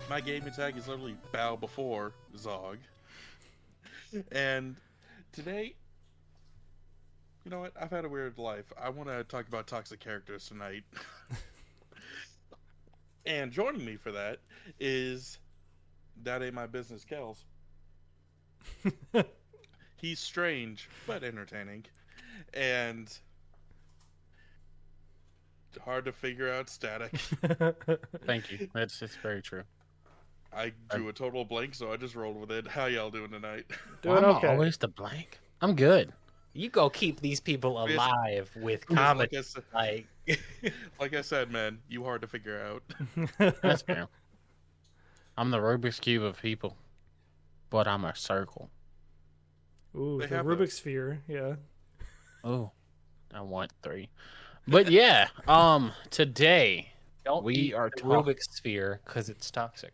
My gaming tag is literally bow before Zog. And today, you know what? I've had a weird life. I want to talk about toxic characters tonight. And joining me for that is That Ain't My Business, Kelz. He's strange, but entertaining. And hard to figure out Static. Thank you. It's very true. I drew a total blank, so I just rolled with it. How y'all doing tonight? Doing okay. Always the blank. I'm good. You go keep these people alive with comedy. Like I said, man, you hard to figure out. That's fair. I'm the Rubik's Cube of people, but I'm a circle. Ooh, the Rubik's Sphere, yeah. Oh, I want 3. But yeah, today we are Rubik's Sphere because it's toxic.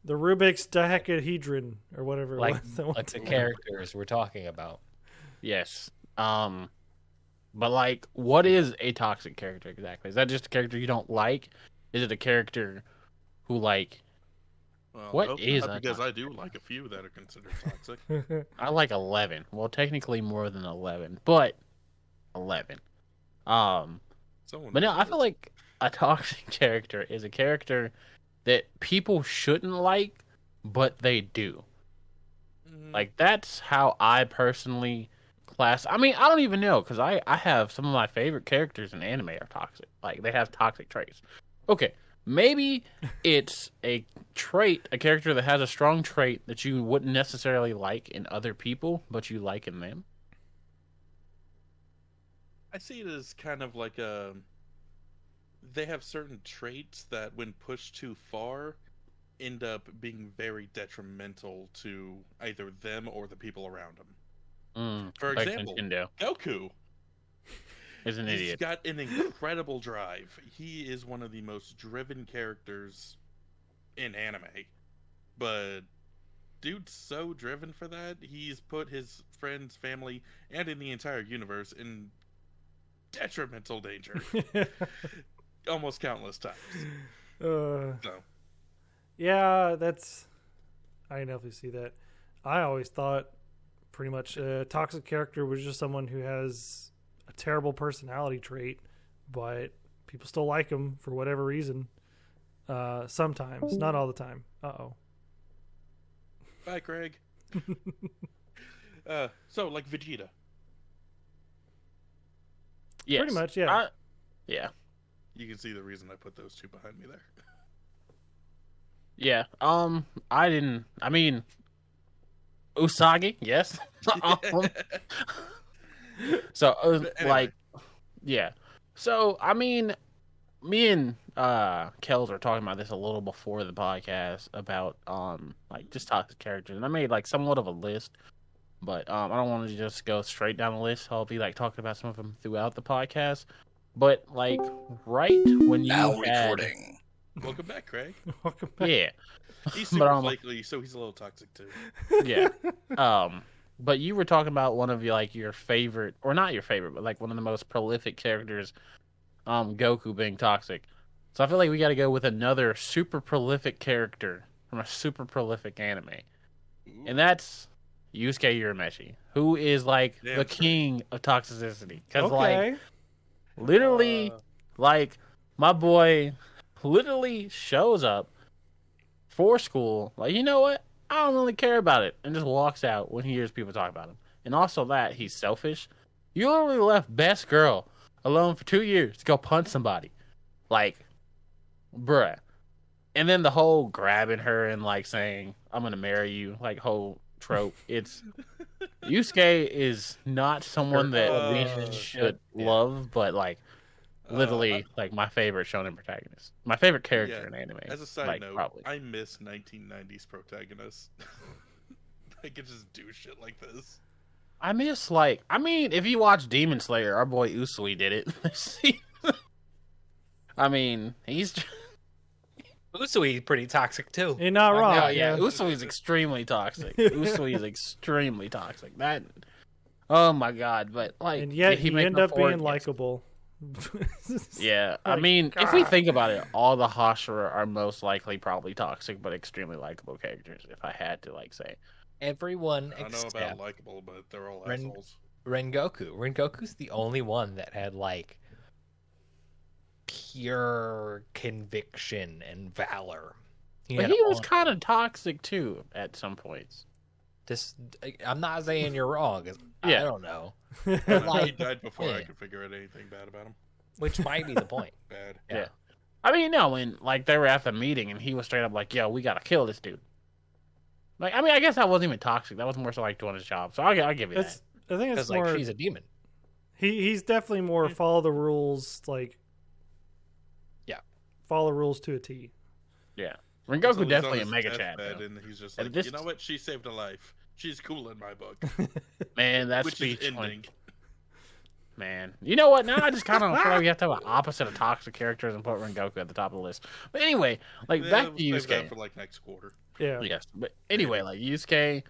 The Rubik's dodecahedron or whatever. Like the characters we're talking about. Yes. But like, what is a toxic character exactly? Is that just a character you don't like? Is it a character who like? Well, what is that? Because I do like a few that are considered toxic. I like 11. Well, technically more than 11, but 11. But no, I feel like a toxic character is a character that people shouldn't like, but they do. Like, that's how I personally class. I mean, I don't even know, because I have some of my favorite characters in anime are toxic. Like, they have toxic traits. Okay, maybe it's a trait, a character that has a strong trait that you wouldn't necessarily like in other people, but you like in them. I see it as kind of like they have certain traits that, when pushed too far, end up being very detrimental to either them or the people around them. For like example, Goku is an idiot. He's got an incredible drive. He is one of the most driven characters in anime. But dude's so driven for that, he's put his friends, family, and in the entire universe in detrimental danger. Almost countless times. Yeah, I definitely see that. I always thought pretty much a toxic character was just someone who has a terrible personality trait, but people still like him for whatever reason. Sometimes, not all the time. Uh-oh. Bye, Craig. So, like Vegeta. Yes. Pretty much, yeah. Yeah. You can see the reason I put those two behind me there. Yeah. I mean, Usagi, yes. So, like, yeah. So, I mean, me and Kelz were talking about this a little before the podcast about like just toxic characters, and I made like somewhat of a list, but I don't want to just go straight down the list. I'll be like talking about some of them throughout the podcast. But like right when you recording. Welcome back, Craig. Welcome back. Yeah. He's super flaky, so he's a little toxic too. Yeah. But you were talking about one of your favorite, or not your favorite, but like one of the most prolific characters, Goku being toxic. So I feel like we got to go with another super prolific character from a super prolific anime. Ooh. And that's Yusuke Urameshi, who is like the king of toxicity. Because like, literally, like, my boy literally shows up for school, like, you know what? I don't really care about it, and just walks out when he hears people talk about him. And also that he's selfish. You literally left best girl alone for 2 years to go punch somebody. Like, bruh. And then the whole grabbing her and like saying, I'm gonna marry you, like whole trope. It's Yusuke is not someone that we should love, but like literally like my favorite shonen protagonist. My favorite character in anime. As a side like, note, probably. I miss 1990s protagonists. I could just do shit like this. I miss like, I mean, if you watch Demon Slayer, our boy Usui did it. I mean, he's Usui's pretty toxic too. You're not wrong. No, yeah, Usui's extremely toxic. Usui's extremely toxic. That, oh my god! But like, and yet he end up being likable. Yeah, I Like, mean, if we God. think about it, all the Hashira are most likely probably toxic, but extremely likable characters. If I had to say, Everyone I don't know about except likable, but they're all Ren- assholes. Rengoku. Rengoku's the only one that had like pure conviction and valor. but he was kind of toxic too at some points. Just, I'm not saying you're wrong. I Yeah. don't know, He like, died before I yeah. could figure out anything bad about him. which might be the point. Bad. Yeah. I mean, no, when they were at the meeting and he was straight up like, "Yo, we gotta kill this dude." Like, I mean, I guess that wasn't even toxic. That was more so like doing his job. So I'll give you that. I think it's Because more. like she's a demon. He's definitely more follow the rules, like. Yeah. Follow the rules to a T. Yeah, Until Rengoku he's definitely a on his mega chat. deathbed Though. And he's just And like, this- you know what? She saved a life. She's cool in my book. Man, that Which speech. is ending. Man, you know what? Now I just kind of feel like we have to have an opposite of toxic characters and put Rengoku at the top of the list. But anyway, like Yeah, back to we'll save that Yusuke. for like next quarter. Yeah. Yes, but anyway, like Yusuke,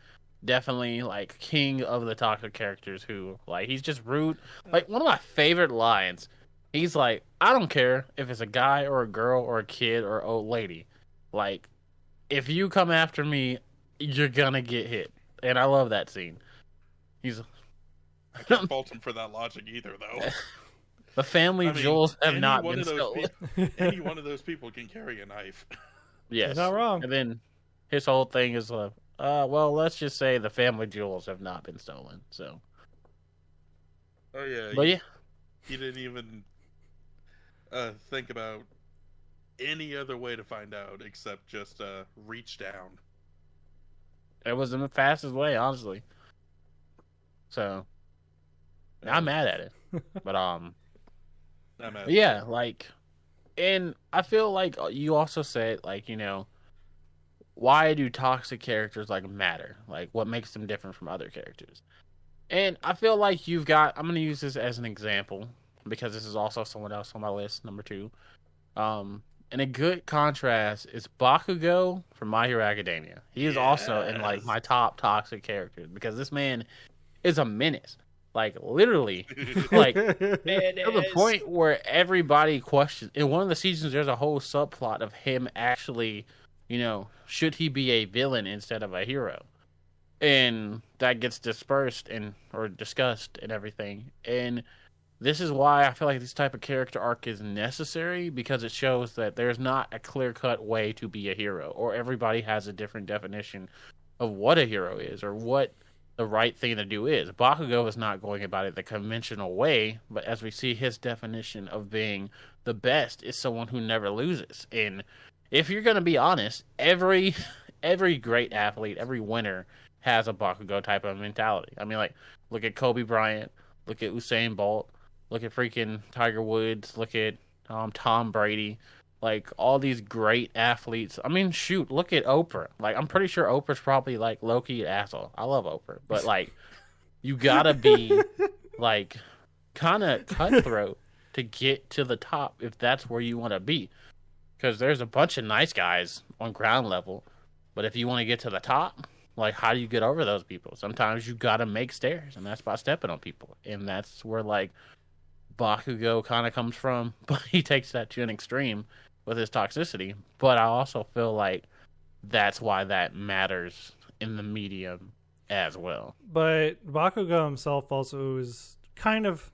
definitely like king of the toxic characters. Who like he's just rude. Like one of my favorite lines. He's like, I don't care if it's a guy or a girl or a kid or old lady. Like, if you come after me, you're gonna get hit. And I love that scene. He's I can't fault him for that logic either, though. the family I mean, jewels have any not one been of those stolen. Any one of those people can carry a knife. Yes, You're not wrong. And then his whole thing is, well, let's just say the family jewels have not been stolen. So, Oh yeah. but yeah, He didn't even think about any other way to find out except just reach down. it was in the fastest way, honestly. So, I'm mad at it, but I'm at yeah, like, and I feel like you also said, like, why do toxic characters like matter? Like, what makes them different from other characters? And I feel like I'm going to use this as an example because this is also someone else on my list, number 2. And a good contrast is Bakugo from My Hero Academia. He is also in like Yes. my top toxic characters because this man is a menace. Like, literally, like, to the point where everybody questions. In one of the seasons, there's a whole subplot of him actually, should he be a villain instead of a hero? And that gets dispersed or discussed and everything. And this is why I feel like this type of character arc is necessary, because it shows that there's not a clear-cut way to be a hero, or everybody has a different definition of what a hero is or what the right thing to do is. Bakugo is not going about it the conventional way, but as we see, his definition of being the best is someone who never loses. And if you're going to be honest, every great athlete, every winner has a Bakugo type of mentality. I mean, like, look at Kobe Bryant, look at Usain Bolt, look at freaking Tiger Woods, look at Tom Brady, like all these great athletes. I mean, shoot, look at Oprah. Like, I'm pretty sure Oprah's probably like low-key asshole. I love Oprah, but like, you gotta be like kind of cutthroat to get to the top if that's where you want to be. Because there's a bunch of nice guys on ground level, but if you want to get to the top, like, how do you get over those people? Sometimes you gotta make stairs, and that's by stepping on people, and that's where like Bakugo kind of comes from, but he takes that to an extreme with his toxicity. But I also feel like that's why that matters in the medium as well. But Bakugo himself also is kind of.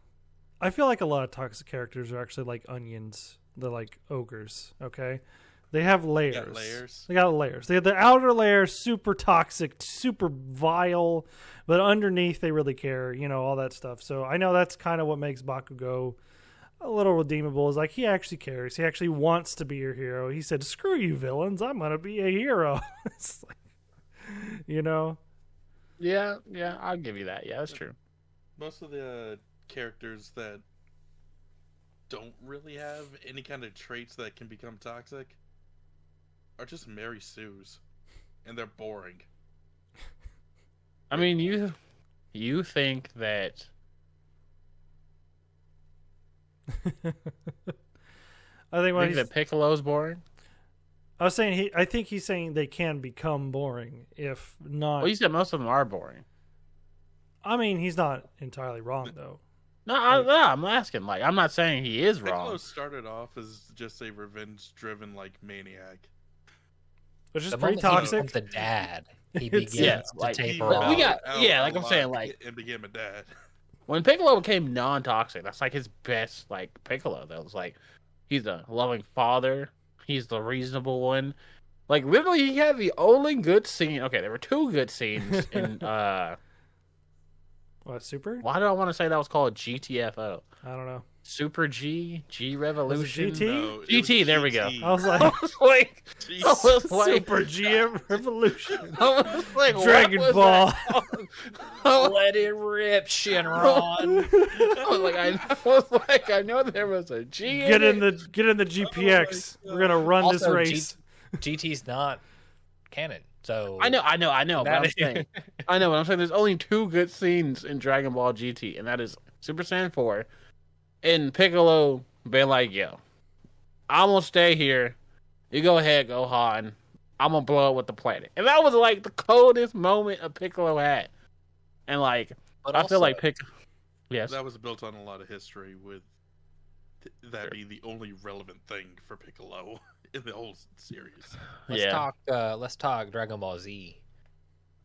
I feel like a lot of toxic characters are actually like onions. They're like ogres. Okay, they have layers. Got layers. They got layers. They have the outer layer, super toxic, super vile, but underneath they really care. All that stuff. So I know that's kind of what makes Bakugo a little redeemable. Is like he actually cares. He actually wants to be your hero. He said, "Screw you, villains! I'm gonna be a hero." It's like, Yeah, I'll give you that. Yeah, that's true. Most of the characters that don't really have any kind of traits that can become toxic are just Mary Sue's, and they're boring. I mean, you think that I think that Piccolo's boring? I was saying I think he's saying they can become boring if not. Well, you said most of them are boring. I mean, he's not entirely wrong though. I'm asking. Like, I'm not saying he is Piccolo wrong. started off as just a revenge-driven like maniac. Which is The pretty moment he toxic. becomes the dad, he It's- begins Yeah, to like, taper went off. we got- out yeah, a like I'm saying, lot like- and became a dad. When Piccolo became non-toxic, that's like his best like Piccolo. That was like he's a loving father. He's the reasonable one. Like literally, he had the only good scene. Okay, there were two good scenes in. What, Super? Why do I want to say that was called GTFO? I don't know. Super G Revolution. GT? No, it GT, was there we go. GT. I was I like, was like, Jeez. I was like, Super GM Revolution. I was like, what Dragon was Ball. that called? Let it rip, Shinron. I know there was a G. Get in it. the GPX. We're gonna run this Also, race. GT's not canon, so I know. But I'm That- saying, I know, but I'm saying there's only two good scenes in Dragon Ball GT, and that is Super Saiyan 4 and Piccolo being like, "Yo, I'm gonna stay here. You go ahead, Gohan. I'm gonna blow up with the planet." And that was like the coldest moment a Piccolo had. And like, But I feel also, like yes, That was built on a lot of history, with that being the only relevant thing for Piccolo in the whole series. let's talk Dragon Ball Z.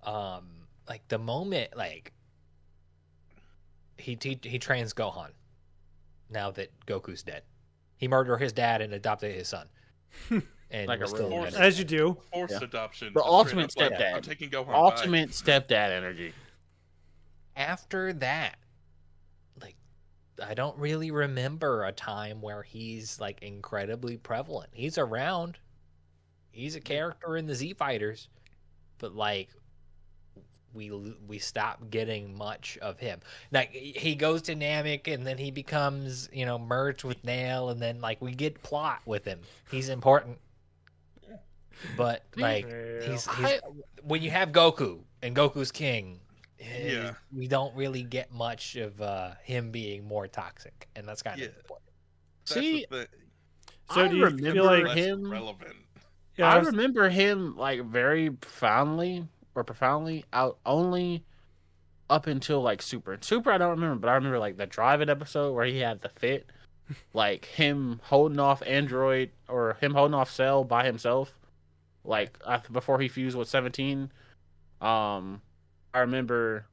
Like the moment like he trains Gohan now that Goku's dead. He murdered his dad and adopted his son. And Like a was still real- in it. As you do. Forced Yeah. adoption. The just ultimate straight up, like, stepdad. I'm taking Gohan ultimate stepdad energy. After that, like I don't really remember a time where he's like incredibly prevalent. He's around. He's a character in the Z Fighters, but like we stop getting much of him. Like he goes to Namek and then he becomes, merged with Nail, and then like we get plot with him. He's important. But like he's when you have Goku and Goku's king, Yeah. we don't really get much of him being more toxic, and that's kind Yeah. of the point. That's See, the thing. So I do you remember feel like Less him. relevant. Yeah, I I was- remember him like very profoundly out only up until like Super. Super I don't remember, but I remember like the Drive It episode where he had the fit, like him holding off Android or him holding off Cell by himself, like before he fused with 17. I remember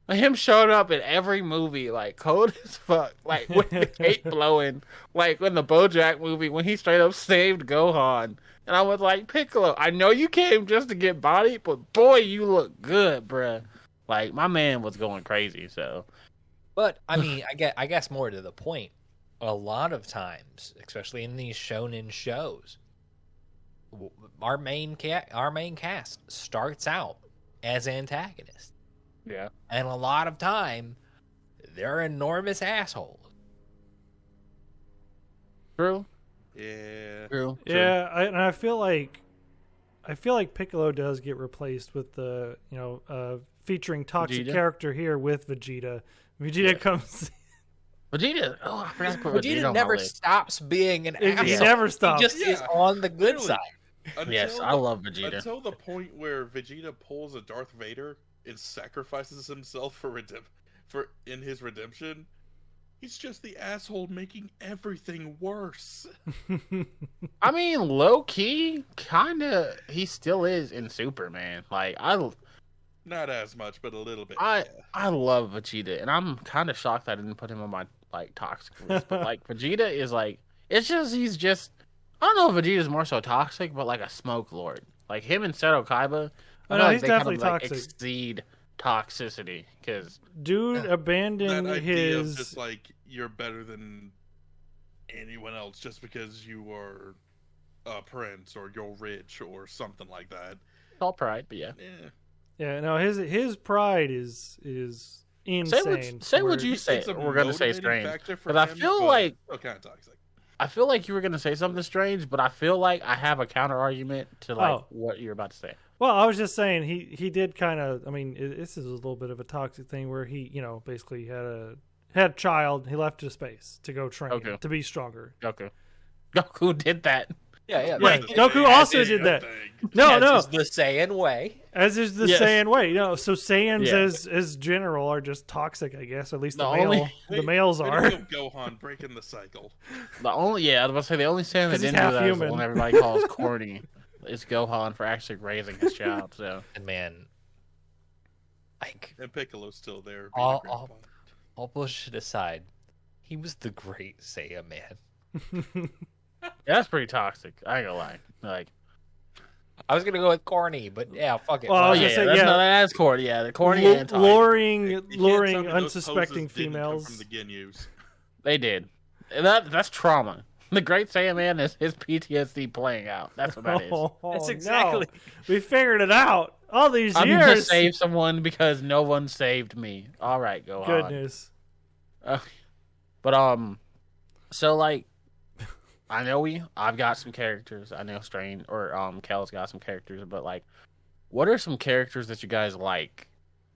him showing up in every movie like cold as fuck, like with the cape blowing, like in the BoJack movie when he straight up saved Gohan. And I was like, Piccolo, I know you came just to get bodied, but boy, you look good, bruh. Like my man was going crazy. So But I mean, I guess more to the point, a lot of times, especially in these shonen shows, our main cast starts out as antagonists, yeah, and a lot of time they're enormous assholes. true, Yeah. true. Yeah, I feel like Piccolo does get replaced with the featuring toxic Vegeta? character here with Vegeta. Vegeta comes. Vegeta. Oh, I forgot to put Vegeta Vegeta on never my list. stops being an He asshole. never stops. He just is Yeah. on the good Literally. side. Yes, I love Vegeta. Until the point where Vegeta pulls a Darth Vader and sacrifices himself for in his redemption, he's just the asshole making everything worse. I mean, low key, kinda, he still is in Superman. Like Not as much, but a little bit. I yeah. I love Vegeta, and I'm kind of shocked I didn't put him on my like toxic list. But like Vegeta is like, he's just. I don't know if Vegeta's more so toxic, but like a smoke lord. Like him and Seto Kaiba, Oh, I no, feel he's they definitely kind of, like, toxic. exceed toxicity because Dude That abandoned idea of his. just like you're better than anyone else just because you are a prince or you're rich or something like that. it's all pride. But yeah, Yeah. Yeah, no, his pride is insane. say what where- you say. It's a We're gonna say motivating strange, factor for but I him, feel like still kind of toxic. I feel like you were gonna say something strange, but I feel like I have a counter argument to like Oh. what you're about to say. Well, I was just saying he did kind of. I mean, this is a little bit of a toxic thing where he basically had a child. He left to space to go train Okay. to be stronger. Goku did that. Yeah, Yeah, like, Goku as also is- did that. Thing. No, as no. is the Saiyan way. As is the Yes. Saiyan way. No, so Saiyans Yeah. as general are just toxic, I guess. At least the The males Way to are. go, Gohan breaking the cycle. I was about to say the only Saiyan that 'Cause he's didn't do half that is the human. one everybody calls corny. Is Gohan for actually raising his child. So And man, like And Piccolo's still there. being All- a grandpa. all bullshit aside, he was the great Saiyan man. yeah, that's pretty toxic. I ain't gonna lie. Like, I was gonna go with corny, but yeah, fuck it. Well, I was Why gonna not? say, yeah. that's corny. Yeah, the corny Lu- and toxic. luring You can't tell me those unsuspecting poses didn't come females. from the Ginyus. They did. And that's trauma. The Great Saiyan Man is his PTSD playing out. That's what that is. Oh, That's no. exactly. We figured it out all these I'm gonna years. save someone because no one saved me. All right, go on. Goodness. But so like, I've got some characters. I know Strain or Kel's got some characters, but like, what are some characters that you guys like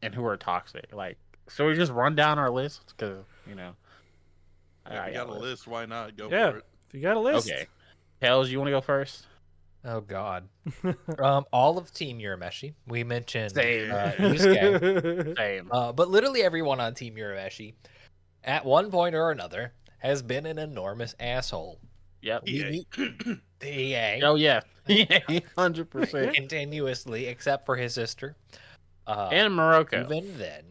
and who are toxic? Like, so we just run down our list because If you got a list, why not? Go Yeah. for it. If you got a list. Okay, Kels, you want to go first? Oh god. All of Team Urameshi. We mentioned Same. Yusuke. Same. But literally everyone on Team Urameshi, at one point or another, has been an enormous asshole. Yep. EA. EA. Oh yeah. Yeah. 100%. Continuously, except for his sister. And Morocco. Even then,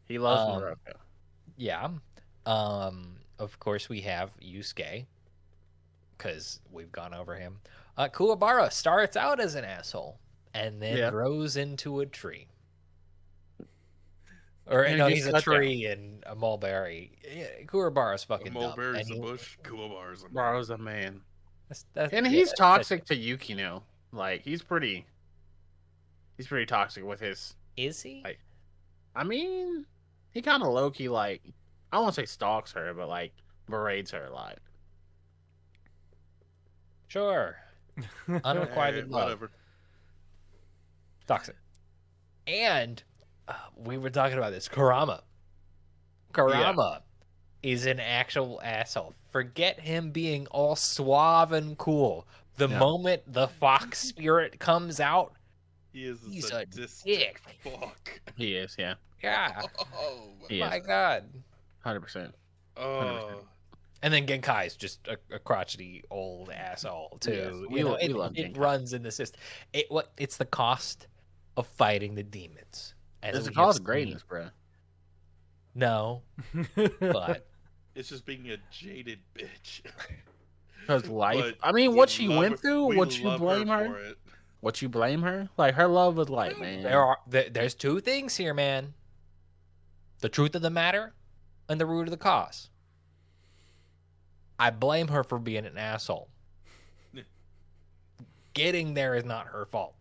He loves Um, Morocco. yeah. Of course, we have Yusuke, because we've gone over him. Kuwabara starts out as an asshole and then Yeah. grows into a tree. Or And no, he he's a gets cut tree and a mulberry. Yeah, Kuwabara's fucking dumb. Mulberry's and a he- bush. Kuwabara's a man. Bro's a man. yeah, And he's that's- toxic to Yukino. Like he's pretty toxic with his. Is he? Like, I mean, he kind of low key like I won't say stalks her, but like berates her a lot. Sure. Unrequited love. Whatever. Toxic. And we were talking about this. Kurama. Kurama is an actual asshole. Forget him being all suave and cool. The Yeah. moment the fox spirit comes out, He is He's a sadistic dick. fuck. He is, yeah, yeah, Oh, He my is. God. 100%. oh. And then Genkai is just a crotchety old asshole too. Yes, You we know, love it Genkai. runs in the system. It's the cost of fighting the demons. As It's a we cause have of greatness, seen. bro. No, but It's just being a jaded bitch. Because life. But I mean, we what she love went her- through. we What you love blame her? for it. What you blame her? Like her love was like, man. there's two things here, man. The truth of the matter and the root of the cause. I blame her for being an asshole. Getting there is not her fault.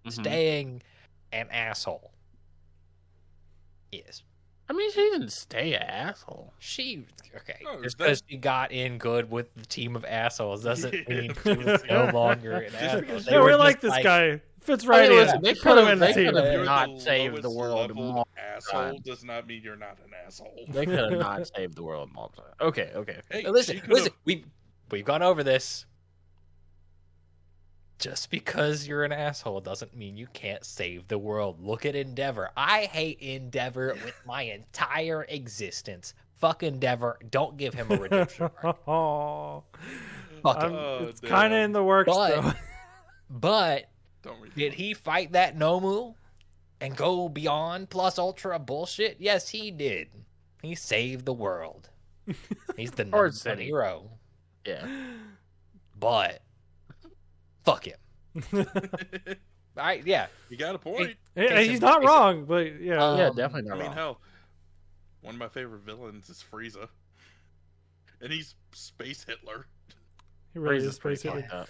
Mhm. Staying an asshole is. I mean, she didn't stay an asshole. She okay. No, Just that- because she got in good with the team of assholes doesn't Yeah. mean she was no longer an Just asshole. because They Yeah, were we just like this guy. Fits right I mean, in. listen, they Put him could've- in the they team. could've- You're not the saved the lowest world leveled more asshole time. does not mean you're not an asshole. They could have not saved the world multiple times. Okay. Hey, Now listen, she could've- we've gone over this. Just because you're an asshole doesn't mean you can't save the world. Look at Endeavor. I hate Endeavor with my entire existence. Fuck Endeavor. Don't give him a redemption arc. Oh, Fuck him. it's kind of in the works, But- though. But Don't read did he fight that Nomu and go beyond plus ultra bullshit? Yes, he did. He saved the world. He's the number one City. hero. Yeah. But fuck him. Yeah. You got a point. Yeah, he's not wrong, but yeah. Yeah, definitely I not mean, wrong. hell, one of my favorite villains is Frieza, and he's Space Hitler. He really Freeze is pretty Space Hitler. fucked up.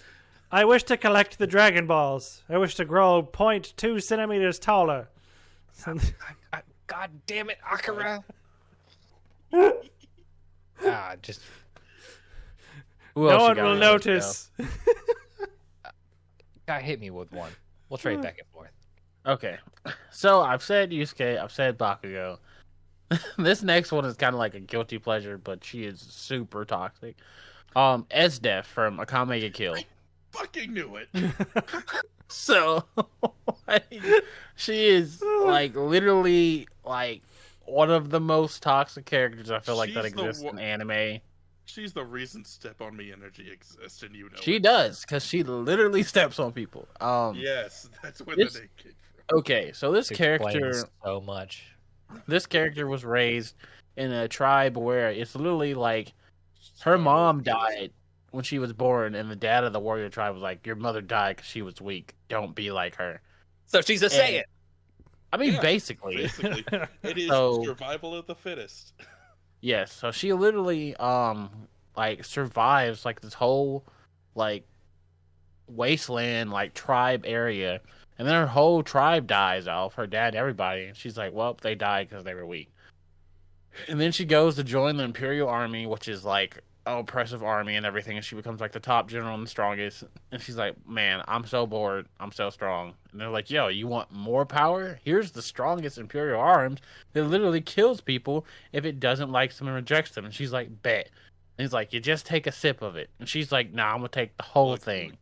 I wish to collect the Dragon Balls. I wish to grow 0.2 centimeters taller. God damn it, Akira. Just Who No else you one got will on the list, notice. guy hit me with one. We'll trade back and forth. Joe? Okay. So I've said Yusuke, I've said Bakugo. This next one is kind of like a guilty pleasure, but she is super toxic. Esdef from Akame ga Kill. fucking knew it. So, like, she is like literally like one of the most toxic characters I feel like that She's the exists in anime. She's the reason Step on Me energy exists, and you know She it. does, because she literally steps on people. Yes, that's where the this- name came from. Okay, so this character, Explains so much. this character was raised in a tribe where it's literally like her mom died when she was born, and the dad of the warrior tribe was like, "Your mother died because she was weak. Don't be like her." So she's a Saiyan. I mean, Yeah, basically, Basically, it is So- survival of the fittest. yes. So she literally, like survives like this whole like wasteland, like tribe area, and then her whole tribe dies off. Her dad, everybody, and she's like, "Well, they died because they were weak." And then she goes to join the Imperial Army, which is like an oppressive army and everything, and she becomes like the top general and the strongest. And she's like, "Man, I'm so bored. I'm so strong." And they're like, "Yo, you want more power? Here's the strongest Imperial arms that literally kills people if it doesn't like them and rejects them." And she's like, "Bet." And he's like, "You just take a sip of it." And she's like, "Nah, I'm gonna take the whole thing."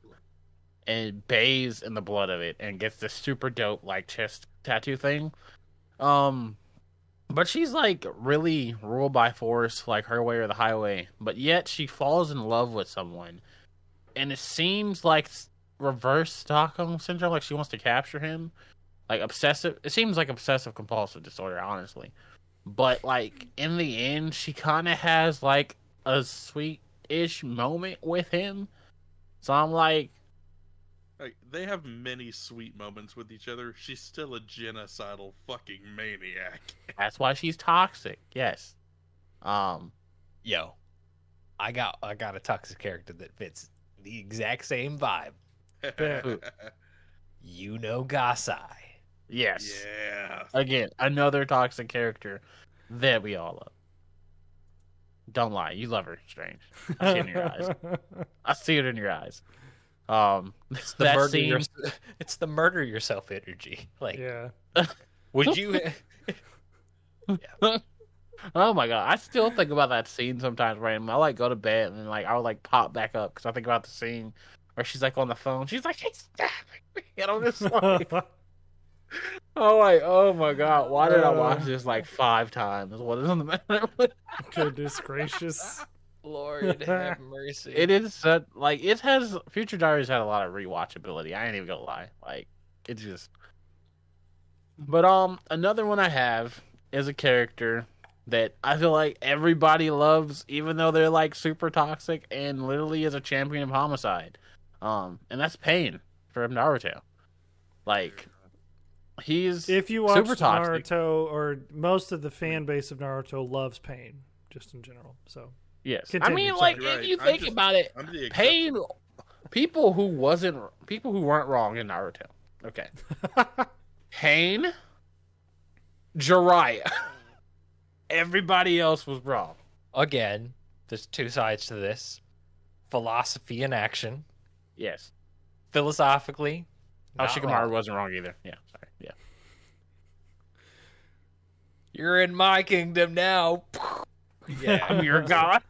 And bathes in the blood of it and gets this super dope like chest tattoo thing. But she's like really ruled by force, like her way or the highway. But yet she falls in love with someone, and it seems like reverse Stockholm syndrome. Like she wants to capture him, like obsessive. It seems like obsessive compulsive disorder, honestly. But like in the end, she kind of has like a sweet-ish moment with him. So I'm like, They have many sweet moments with each other. She's still a genocidal fucking maniac. that's why she's toxic. Yes. Yo, I got a toxic character that fits the exact same vibe. You know Gasai. Yes. Yeah. Again, another toxic character that we all love. Don't lie, you love her, Strange. I see it in your eyes. I see it in your eyes. It's the that murder scene, it's the murder yourself energy. Like, Yeah. would you? oh my god, I still think about that scene sometimes. Randomly, I like go to bed and then like I would like pop back up because I think about the scene where she's like on the phone. She's like, "He's stabbing me," and I'm just like, oh my god, why did I watch this like 5 times? What is on the matter? Goodness gracious. Lord have mercy. It is such, like it has Future Diaries had a lot of rewatchability. I ain't even gonna lie, like it's just. But another one I have is a character that I feel like everybody loves, even though they're like super toxic and literally is a champion of homicide. And that's Pain from Naruto. Like he's If you watch super toxic. Naruto, or most of the fan base of Naruto loves Pain, just in general. So Yes, Continue, I mean, sorry. like Right. if you I'm think just- about it, I'm the Pain, people who weren't wrong in Naruto. Okay, Pain, Jiraiya, everybody else was wrong. Again, there's two sides to this: philosophy and action. Yes, Philosophically, not Shikamaru wrong. wasn't wrong either. Yeah, sorry. Yeah, You're in my kingdom now. Yeah, I'm your god.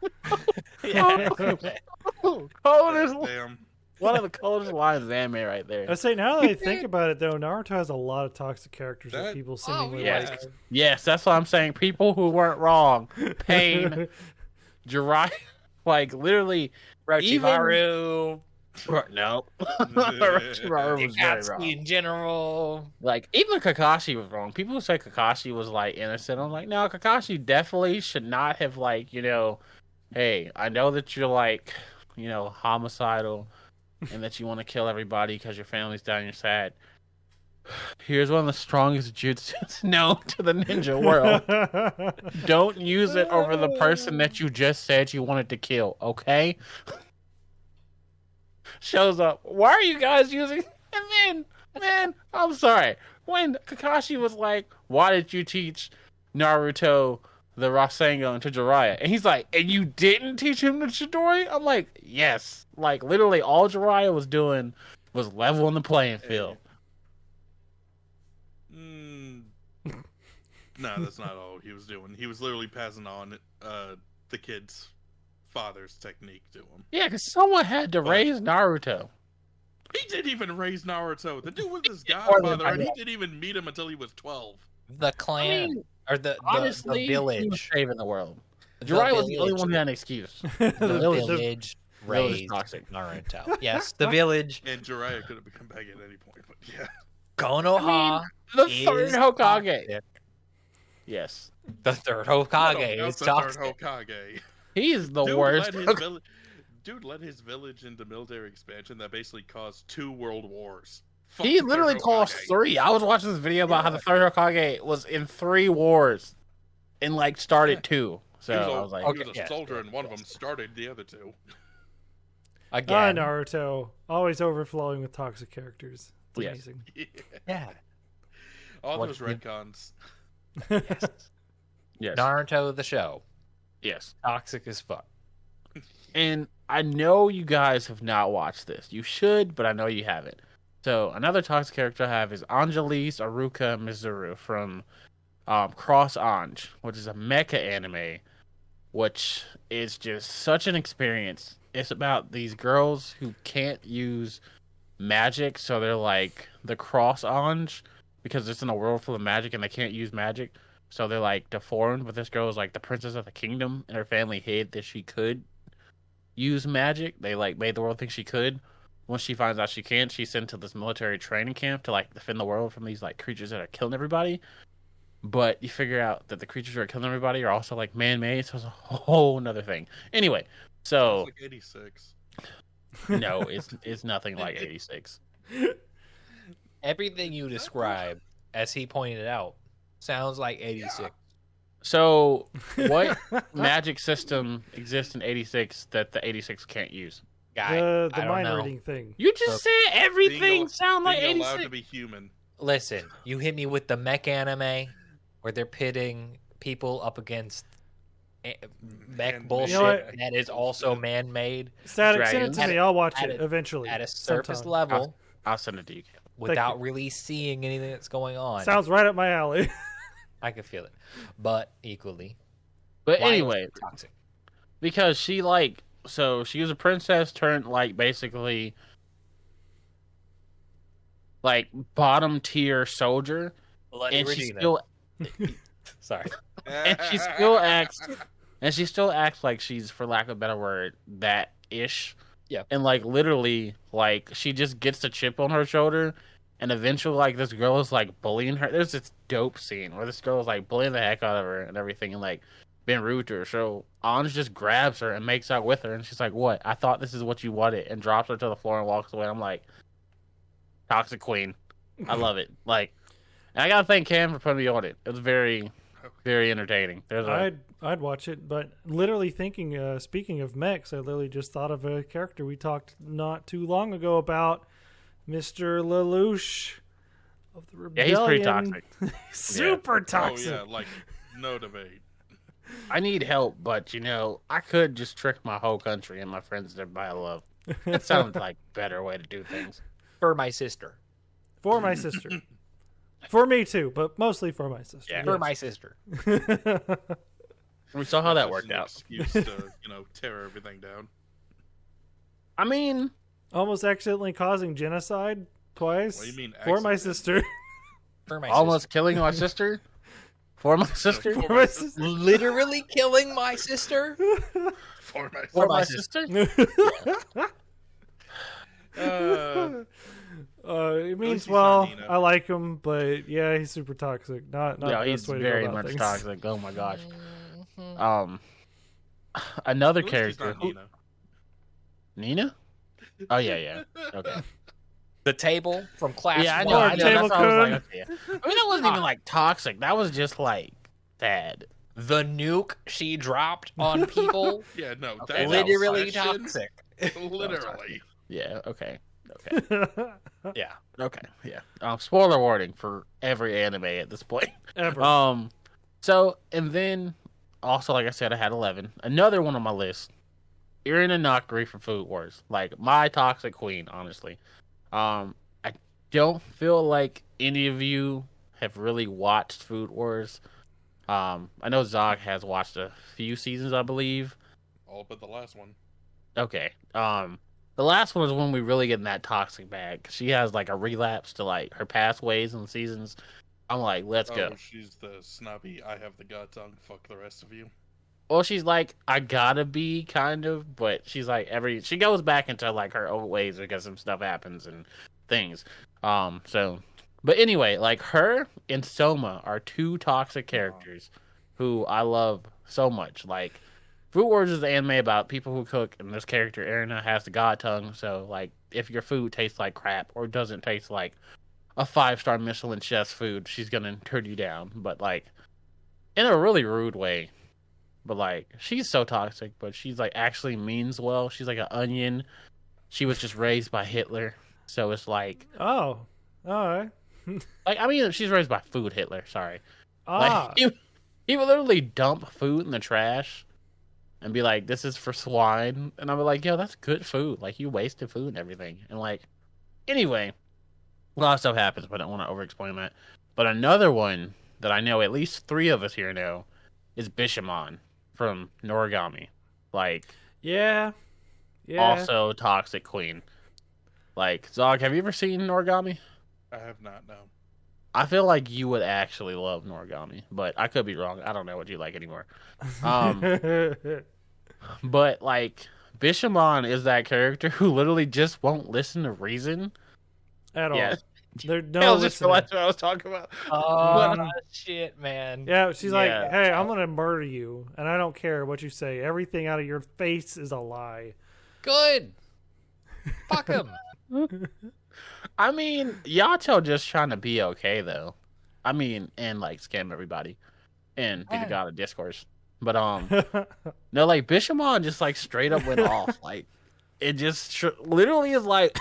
yeah. Coldest, Damn. one of the coldest lines of anime right there. I say, now that I think about it, though, Naruto has a lot of toxic characters that That- people seemingly yes. like. Yes, that's what I'm saying. People who weren't wrong. Pain, Jiraiya, like literally. Orochimaru, No, Orochimaru was very Akatsuki wrong. in general. Like even Kakashi was wrong. People who say Kakashi was like innocent. I'm like, no, Kakashi definitely should not have like, hey, I know that you're like, homicidal and that you want to kill everybody because your family's down and you're sad. Here's one of the strongest jutsus known to the ninja world. Don't use it over the person that you just said you wanted to kill, okay? Shows up. Why are you guys using? And then, man, I'm sorry. When Kakashi was like, "Why did you teach Naruto the Rasengan to Jiraiya?" And he's like, "And you didn't teach him the Chidori?" I'm like, "Yes." Like literally, all Jiraiya was doing was leveling the playing field. No, that's not all he was doing. He was literally passing on the kid's father's technique to him. Yeah, because someone had to raise Naruto. He didn't even raise Naruto. The dude was his More than godfather, and he I know. didn't even meet him until he was 12. The clan mean, or the Honestly, he was village. saving the world. Jiraiya was the only village. one who had an excuse. The The- village. village village raised toxic. Naruto. Yes, the village. And Jiraiya could have become Hokage at any point, but yeah. Konoha. The is third Hokage. toxic. Yes. The third No, Hokage not is the toxic. third Hokage. He is the Dude worst. led his vill- Dude led his village into military expansion that basically caused 2 world wars. Fuck He the literally third caused Hokage. 3. I was watching this video about how the third Hokage was in 3 wars and like started 2. So He was, I was like, he was a yes, soldier, yes, and one of yes. them started the other 2. Again. Naruto, always overflowing with toxic characters. It's Yes. amazing. Yeah. All What those you- retcons. Yes. yes, Naruto the show. yes. Toxic as fuck. And I know you guys have not watched this. You should, but I know you haven't. So another toxic character I have is Angelis Aruka Mizuru from Cross Ange, which is a mecha anime, which is just such an experience. It's about these girls who can't use magic, so they're like the Cross Ange because it's in a world full of magic and they can't use magic, so they're like deformed. But this girl is like the princess of the kingdom, and her family hid that she could use magic. They like made the world think she could. Once she finds out she can't, she's sent to this military training camp to like defend the world from these like creatures that are killing everybody. But you figure out that the creatures who are killing everybody are also like man-made, so it's a whole another thing. Anyway, so It's like 86. no, it's nothing like 86. Everything you describe, as he pointed out, sounds like 86. So what magic system exists in 86 that the 86 can't use? Guy, The I don't mind know. reading thing. You just said everything Being sound like Being allowed 86. to be human. Listen, you hit me with the mech anime where they're pitting people up against mech Man-made. bullshit You know what? that is also man-made Static, send it Dragons. to me. I'll watch At it a- eventually. at a surface sometime. level I'll send it to you. without really seeing anything that's going on. Sounds right up my alley. I can feel it, but equally. But why is anyway, it toxic. because she like so she was a princess turned like basically like bottom tier soldier, and she still Sorry. and she still acts like she's, for lack of a better word, that ish. Yeah. And like literally, like she just gets the chip on her shoulder, and eventually, like this girl is like bullying her. There's this dope scene where this girl is like bullying the heck out of her and everything, and like being rude to her. So Ange just grabs her and makes out with her, and she's like, "What? I thought this is what you wanted," and drops her to the floor and walks away. I'm like, toxic queen. I love it. Like, and I gotta thank Cam for putting me on it. It was very, very entertaining. There's a I'd watch it, but literally thinking, speaking of mechs, I literally just thought of a character we talked not too long ago about, Mr. Lelouch of the yeah, Rebellion. he's pretty toxic. Super Oh toxic. yeah, like no debate. I need help, but you know, I could just trick my whole country and my friends to buy love. That sounds like a better way to do things. For my sister. For my sister. For me too, but mostly for my sister. Yeah. For my sister. We saw how that Just worked an out. Excuse to tear everything down. I mean, Almost accidentally causing genocide twice. What do you mean? For my accident? sister. For my almost killing my sister for my sister. For For my my sister. sister. Literally killing my sister? For my For my sister. sister. It means he's not well. Nina. I like him, but yeah, he's super toxic. Not Yeah, the he's best way to very go about much things. toxic. Oh my gosh. Mhm. Another At least he's character. not Nina. Nina? Oh yeah. Okay. The table from class Yeah, I one. know. Or I know. That's table why I was like, cook. okay. I mean, that wasn't even like toxic. That was just like sad. The nuke she dropped on people. Yeah, no. Okay, That literally obsession, toxic. Literally. Yeah. Okay. Yeah. Okay. Yeah. Spoiler warning for every anime at this point. Ever. So, and then also, like I said, I had 11. Another one on my list, Irina Nakari from Food Wars. Like, my toxic queen, honestly. I don't feel like any of you have really watched Food Wars. I know Zog has watched a few seasons, I believe. All but the last one. Okay. The last one is when we really get in that toxic bag. She has like a relapse to like her past ways and seasons. I'm like, let's go. Oh, she's the snobby. I have the god tongue. Fuck the rest of you. Well, she's like, I gotta be kind of, but she's like she goes back into like her old ways because some stuff happens and things. But anyway, like her and Soma are two toxic characters who I love so much. Like, Fruit Wars is the anime about people who cook, and this character Erina has the god tongue. So like, if your food tastes like crap or doesn't taste like a 5-star Michelin chef's food, she's gonna turn you down. But like, in a really rude way. But, like, she's so toxic, but she's, like, actually means well. She's, like, an onion. She was just raised by Hitler. So it's, like... Oh, all right. like, I mean, she's raised by food Hitler, sorry. Ah. Like, he would literally dump food in the trash and be like, this is for swine. And I'd be like, yo, that's good food. Like, you wasted food and everything. And, like, anyway, a lot of stuff happens, but I don't want to over-explain that. But another one that I know at least 3 of us here know is Bishamon from Noragami. Like, Yeah. also toxic queen. Like, Zog, have you ever seen Noragami? I have not, no. I feel like you would actually love Noragami, but I could be wrong. I don't know what you like anymore. But, like, Bishamon is that character who literally just won't listen to reason. At all. Yeah. There's no That was just listening. what I was talking about. Oh, shit, man. Yeah, she's like, Yeah. hey, I'm going to murder you, and I don't care what you say. Everything out of your face is a lie. Good. Fuck him. I mean, Yato just trying to be okay, though. I mean, and, like, scam everybody. And be the god of discourse. But, no, like, Bishamon just, like, straight up went off. Like, it just literally is like,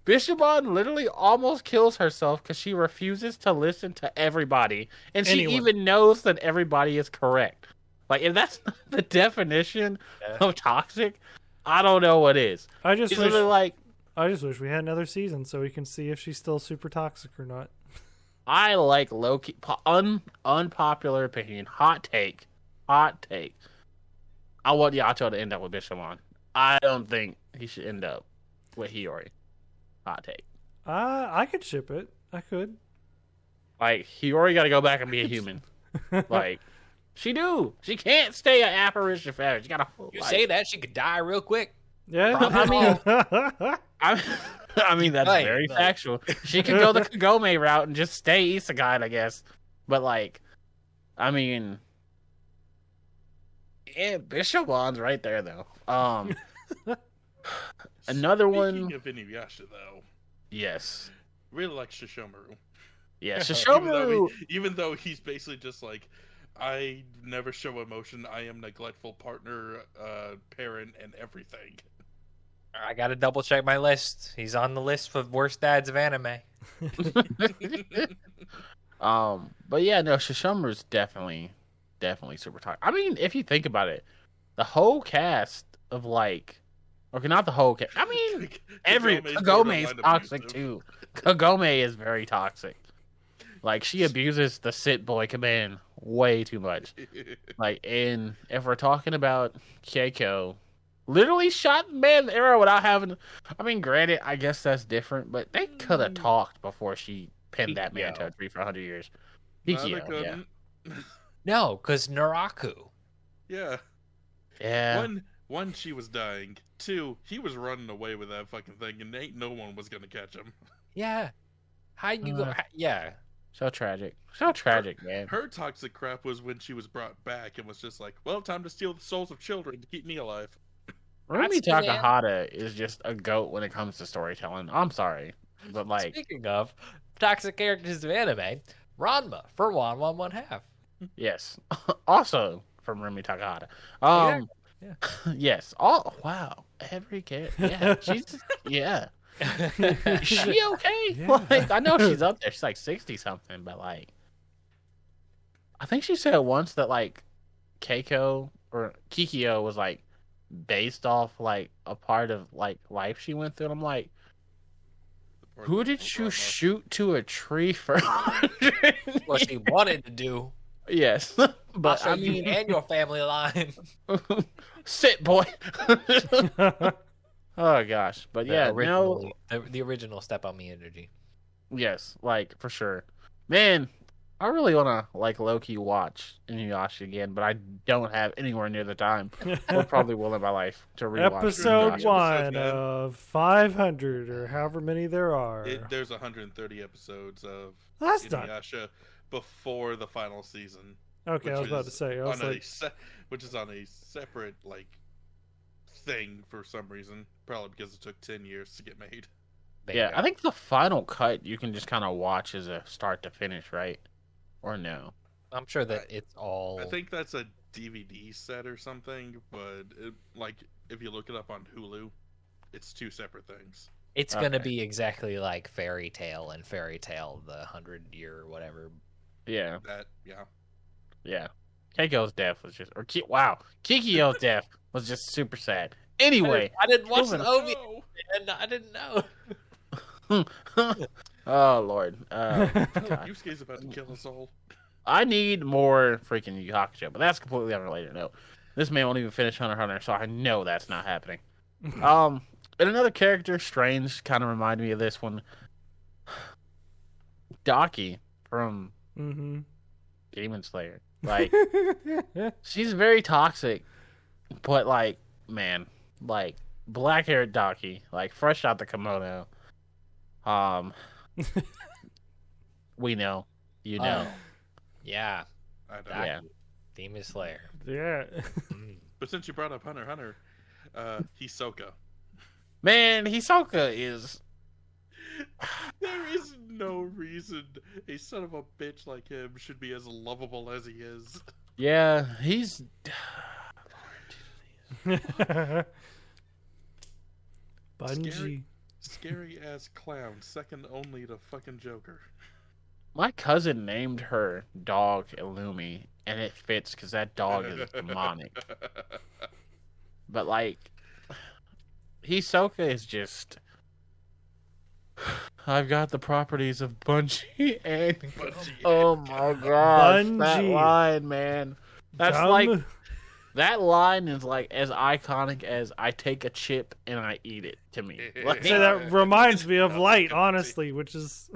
Bishamon literally almost kills herself because she refuses to listen to everybody. And she even knows that everybody is correct. Like, if that's not the definition of toxic, I don't know what is. I just wish we had another season so we can see if she's still super toxic or not. I like low-key, unpopular opinion, hot take. I want Yato to end up with Bishamon. I don't think he should end up with Hiyori. Hot take. I could ship it. I could. Like, Hiyori got to go back and be a human. Like, she can't stay an apparition forever. She got to. Say that she could die real quick. Yeah. I mean that's Right, very like- factual. She could go the Kagome route and just stay Isekai, I guess. But like, I mean, yeah, Bishamon's right there though. Another one. Speaking of Inuyasha, though, Yes. really like Shishomaru. Yeah, Even Shishomaru. even though he's basically just like, I never show emotion. I am neglectful partner, parent, and everything. I gotta double check my list. He's on the list for worst dads of anime. But yeah, no, Shishomaru's definitely super toxic. I mean, if you think about it, the whole cast of like, okay, not the whole cast. I mean, Kagome is toxic too. Kagome is very toxic. Like, she abuses the sit boy command way too much. Like, and if we're talking about Keiko, literally shot the man the arrow without having. I mean, granted, I guess that's different, but they could have talked before she pinned that man to a tree for 100 years. Nah, they Hikyo, yeah. couldn't. No, because Naraku. Yeah. Yeah. One, she was dying. 2, he was running away with that fucking thing, and ain't no one was gonna catch him. Yeah. How you go? Yeah. So tragic. So tragic, man. Her toxic crap was when she was brought back and was just like, well, time to steal the souls of children to keep me alive. Rumi That's the Takahata is just a goat when it comes to storytelling. I'm sorry. But, like, Speaking of toxic characters of anime, Ranma for 1/1/1/2. yes. Also from Rumi Takahata. Yeah. Yes. Oh, wow. Every character. Yeah. She's, yeah. Is she okay? Yeah. Like, I know she's up there. She's like 60 something, but like, I think she said once that like Keiko or Kikyo was like based off like a part of like life she went through. And I'm like, who did you shoot to a tree for? What she wanted to do. Yes, But but I you mean, and your family line. sit boy. Oh gosh, but yeah, no, the original Step on Me energy. yes, like for sure, man. I really want to like low-key watch Inuyasha again, but I don't have anywhere near the time, or probably will in my life to rewatch Episode Inuyasha. 1 man. of 500 or however many there are. There's 130 episodes of That's not Inuyasha before the final season. okay. I was which about to is say. I was on like, which is on a separate like thing for some reason, probably because it took 10 years to get made. Yeah, I think the final cut you can just kind of watch as a start to finish, right? Or no? I'm sure that it's all. I think that's a DVD set or something, but like if you look it up on Hulu, it's two separate things. It's gonna be exactly like Fairy Tail and Fairy Tail, the 100-year or whatever. Yeah, Yeah. Keiko's death was just, Kikyo's death was just super sad. Anyway, I didn't watch the OVA, No. and I didn't know. oh Lord, Yusuke's about to kill us all. I need more freaking Yu Yu Hakusho, but that's completely unrelated. No, this man won't even finish Hunter x Hunter, so I know that's not happening. And another character, Strange, kind of reminded me of this one. Daki from Demon Slayer. Like, she's very toxic, but like, man, like black-haired Daki, like fresh out the kimono. We know, you know. Yeah, I don't Yeah. know. Demon Slayer. yeah. But since you brought up Hunter x Hunter, Hisoka. Man, Hisoka is. There is no reason a son of a bitch like him should be as lovable as he is. Yeah, he's. Bungie. Scary ass clown, second only to fucking Joker. My cousin named her dog Illumi, and it fits because that dog is demonic. But like, Hisoka is just. I've got the properties of Bungie and. Oh my god, that Bungie. line, man. That's Dumb. like. That line is like as iconic as I take a chip and I eat it to me. Like, So that reminds me of Light, honestly, which is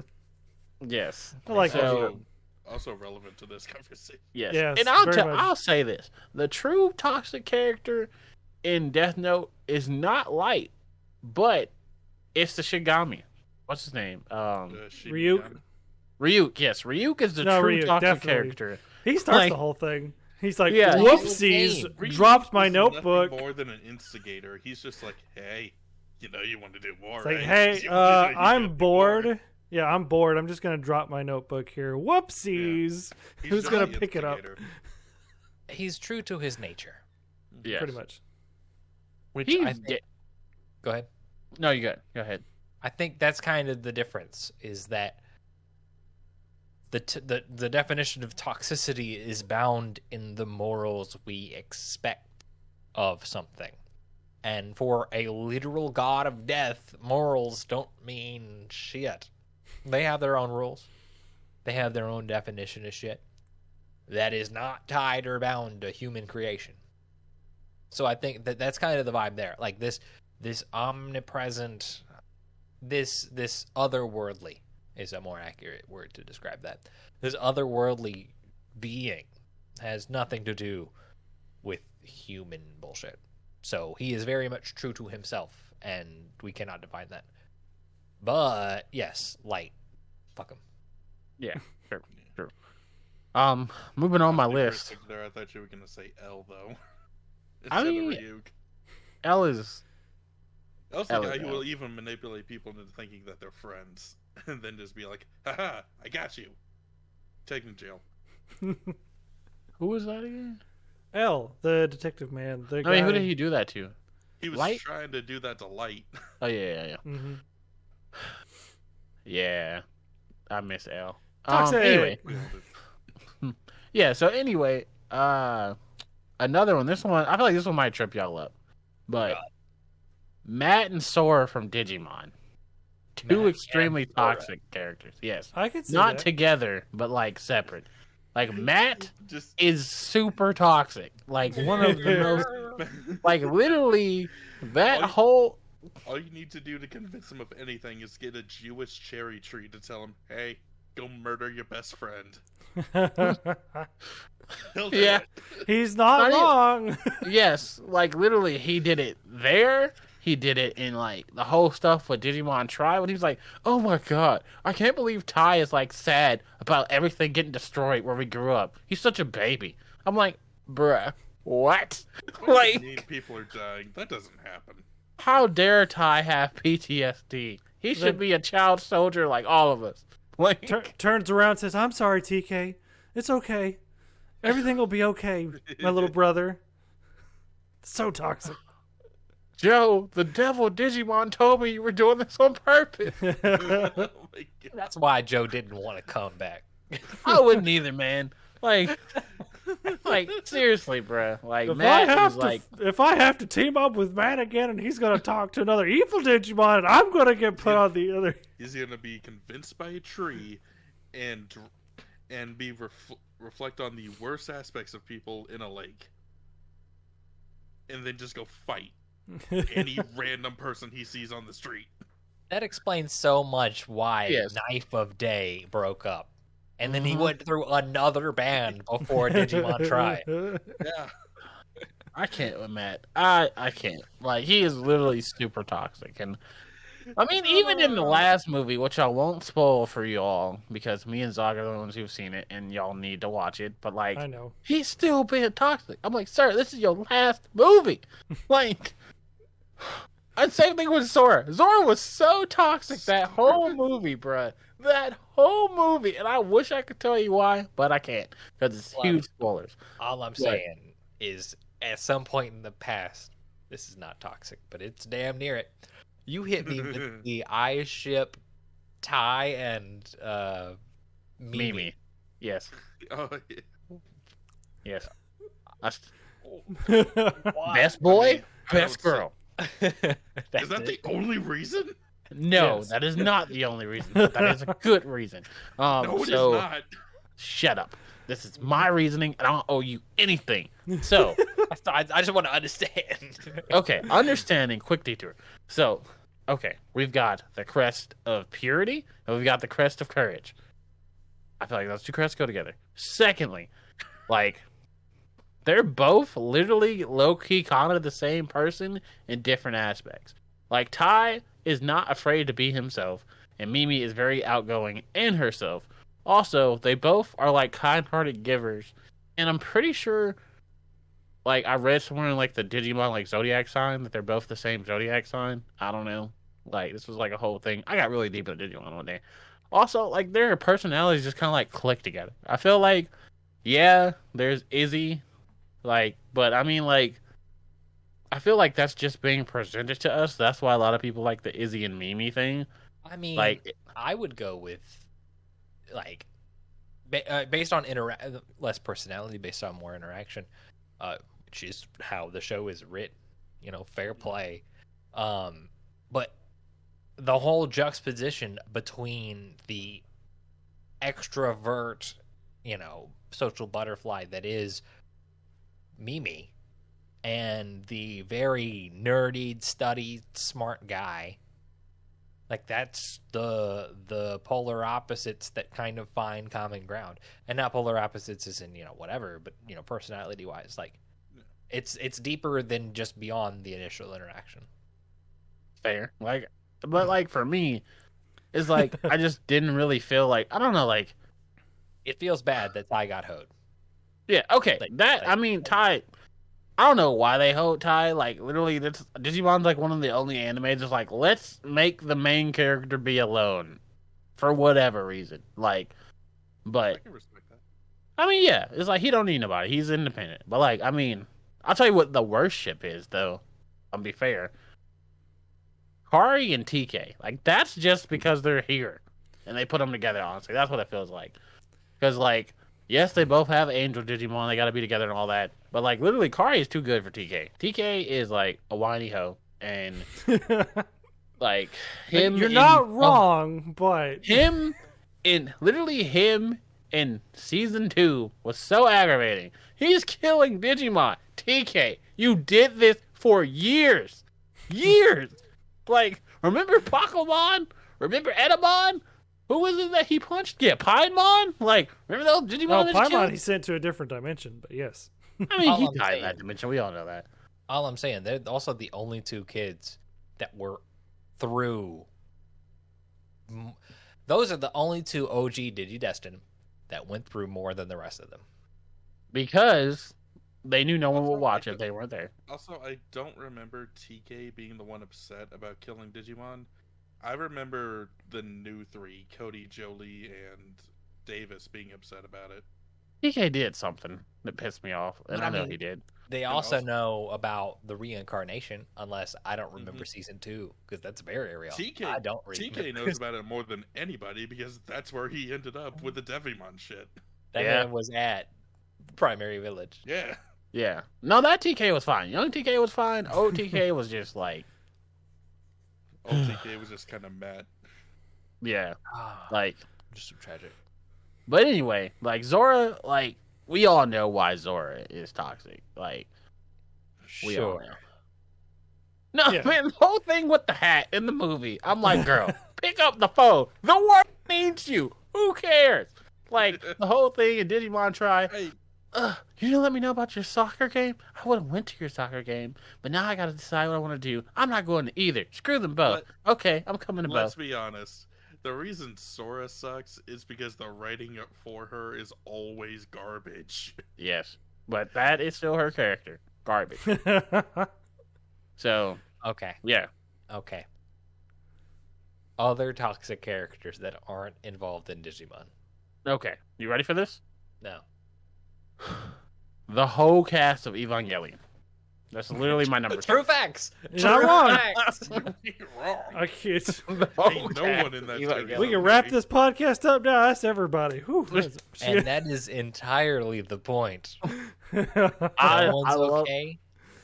yes. I like So, Also relevant to this conversation. yes. Yes, And very much. I'll say this. The true toxic character in Death Note is not Light, but it's the Shigami. What's his name? Ryuk. Ryuk. Yes, Ryuk is the No, true Ryuk, toxic definitely. character. He starts Like- the whole thing. He's like, Yeah. whoopsies, Ryuk dropped my is notebook. nothing more than an instigator. He's just like, hey, you know you want to do more, It's right? like, hey, You wanna do I'm more. bored. Yeah, I'm bored. I'm just gonna drop my notebook here. Whoopsies. He's Who's just gonna the pick it up? instigator. He's true to his nature. Yes. Pretty much. Which He's I think. Go ahead. No, you got. Go ahead. I think that's kind of the difference. Is that the definition of toxicity is bound in the morals we expect of something. And for a literal god of death, morals don't mean shit. They have their own rules. They have their own definition of shit. That is not tied or bound to human creation. So I think that's kind of the vibe there. Like this omnipresent, this otherworldly is a more accurate word to describe that. This otherworldly being has nothing to do with human bullshit. So he is very much true to himself, and we cannot define that. But yes, Light, fuck him. Yeah. Sure. Sure. Moving on my Honestly, for a list. second there, I thought you were gonna say L though. I Instead mean, of Ryuk. L is. El's the L guy is who L. will even manipulate people into thinking that they're friends, and then just be like, haha, I got you. Take him to jail. Who was that again? L, the detective man. The I guy. mean, who did he do that to? He was Light? trying to do that to Light. Oh yeah. Mm-hmm. Yeah. I miss L. Toxic. Anyway, yeah. So anyway, another one. This one, I feel like this one might trip y'all up, but Matt and Sora from Digimon, two Matt extremely and Sora. toxic characters. Yes, I could see not that. together, but like separate. Like Matt Just is super toxic. Like one of the most, like literally that whole All you need to do to convince him of anything is get a Jewish cherry tree to tell him, "Hey, go murder your best friend." He'll do Yeah. it. He's not wrong. Yes, like literally, he did it there. He did it in like the whole stuff with Digimon Tri when he was like, "Oh my god, I can't believe Tai is like sad about everything getting destroyed where we grew up. He's such a baby." I'm like, bruh, what? Like, People are dying. That doesn't happen. how dare Tai have PTSD? He should be a child soldier like all of us. Like, Turns around and says, "I'm sorry, TK. It's okay. Everything will be okay, my little brother." So toxic. Joe, the devil Digimon told me you were doing this on purpose. Oh my god. That's why Joe didn't want to come back. I wouldn't either, man. Like seriously, bruh. Like, If I have to team up with Matt again and he's gonna talk to another evil Digimon, and I'm gonna get put on the other. He's gonna be convinced by a tree, and be reflect on the worst aspects of people in a lake, and then just go fight any random person he sees on the street. That explains so much why Yes. Knife of Day broke up. And then he went through another band before Digimon Tri. Yeah. I can't with Matt. I can't. Like, he is literally super toxic. And I mean, even in the last movie, which I won't spoil for you all, because me and Zog are the ones who've seen it, and y'all need to watch it. But like, I know. he's still being toxic. I'm like, sir, this is your last movie. Like, and same thing with Sora. Zora was so toxic that whole movie, bruh. That whole movie. And I wish I could tell you why, but I can't. Because it's huge spoilers. All I'm saying is, at some point in the past, this is not toxic, but it's damn near it. You hit me with the I ship Tai and Mimi. Yes. Oh, yeah. Yes. Why? Best boy, I mean, best girl. Is that the only reason? No, Yes. that is not the only reason. But that is a good reason. No, it is so not. shut up. This is my reasoning, and I don't owe you anything. So, I just want to understand. okay, understanding, quick detour. So, okay, we've got the crest of purity, and we've got the crest of courage. I feel like those two crests go together. Secondly, like, they're both literally low-key kind of the same person in different aspects. Like, Tai is not afraid to be himself, and Mimi is very outgoing and herself. Also, they both are, like, kind-hearted givers, and I'm pretty sure, like, I read somewhere in, like, the Digimon, like, zodiac sign, that they're both the same zodiac sign. I don't know. Like, this was, like, a whole thing. I got really deep into Digimon one day. Also, like, their personalities just kind of, like, click together. I feel like, yeah, there's Izzy, like, but, I mean, like, I feel like that's just being presented to us. That's why a lot of people like the Izzy and Mimi thing. I mean, Like, I would go with, like, based on less personality, based on more interaction, which is how the show is written. You know, fair play. But the whole juxtaposition between the extrovert, you know, social butterfly that is Mimi and the very nerdy, studied, smart guy. Like, that's the polar opposites that kind of find common ground. And not polar opposites as in, you know, whatever, but, you know, personality-wise. Like, it's deeper than just beyond the initial interaction. fair. Like, but, like, for me, it's like, I just didn't really feel like, I don't know, like, It feels bad that Tai got hoed. yeah, okay. I mean, Tai, I don't know why they hold Tai. Like, literally, Digimon's like one of the only animes that's like, let's make the main character be alone for whatever reason. Like, I but can respect that. I mean, yeah, it's like he don't need nobody. He's independent. But like, I mean, I'll tell you what the worst ship is, though. I'll be fair. Kari and TK, like, that's just because they're here and they put them together. Honestly, that's what it feels like. Because, like, yes, they both have Angel Digimon. They got to be together and all that. But, like, literally, Kari is too good for TK. TK is, like, a whiny hoe. And, like, him... You're not wrong, but... Him in Season 2 was so aggravating. He's killing Digimon. TK, you did this for years. Years. Like, remember Pokemon? Remember Edamon? Who was it that he punched? Yeah, Pinemon? Like, remember those Digimon Oh, that you Paimon killed? he sent to a different dimension, but yes. I mean, All he I'm died in saying- that dimension. We all know that. All I'm saying, they're also the only two kids that were through. Those are the only two OG Digidestin that went through more than the rest of them. Because they knew no one would Also, watch I if they weren't there. Also, I don't remember TK being the one upset about killing Digimon. I remember the new three, Cody, Jolie, and Davis, being upset about it. TK did something that pissed me off, and But I I know mean- he did. They And also also- know about the reincarnation, unless I don't remember season 2, because that's very real. TK I don't remember. TK knows about it more than anybody because that's where he ended up with the Devimon shit. That Yeah. man was at Primary Village. Yeah. Yeah. No, that TK was fine. Young TK was fine. Old TK was just like, Old TK was just kind of mad. yeah. Ah, Like, just so tragic. but anyway, like, Zora, like, we all know why Zora is toxic. Like, we all know. No, Yeah. man, the whole thing with the hat in the movie, I'm like, girl, pick up the phone. The world needs you. Who cares? Like, the whole thing in Digimon Try, Hey, you didn't let me know about your soccer game? I would have went to your soccer game, but now I got to decide what I want to do. I'm not going to either. Screw them both. Okay, I'm coming to let's both. be honest. The reason Sora sucks is because the writing for her is always garbage. Yes, but that is still her character. Garbage. So, Okay. yeah. Okay. Other toxic characters that aren't involved in Digimon. Okay, you ready for this? No. The whole cast of Evangelion. That's literally my number True two. facts. You're not True wrong. facts. You're wrong. I can't. The whole Ain't no cast one in that of studio. Evangelion. We can wrap this podcast up now. That's everybody. Whew, that's- And that is entirely the point. I No one's love- okay.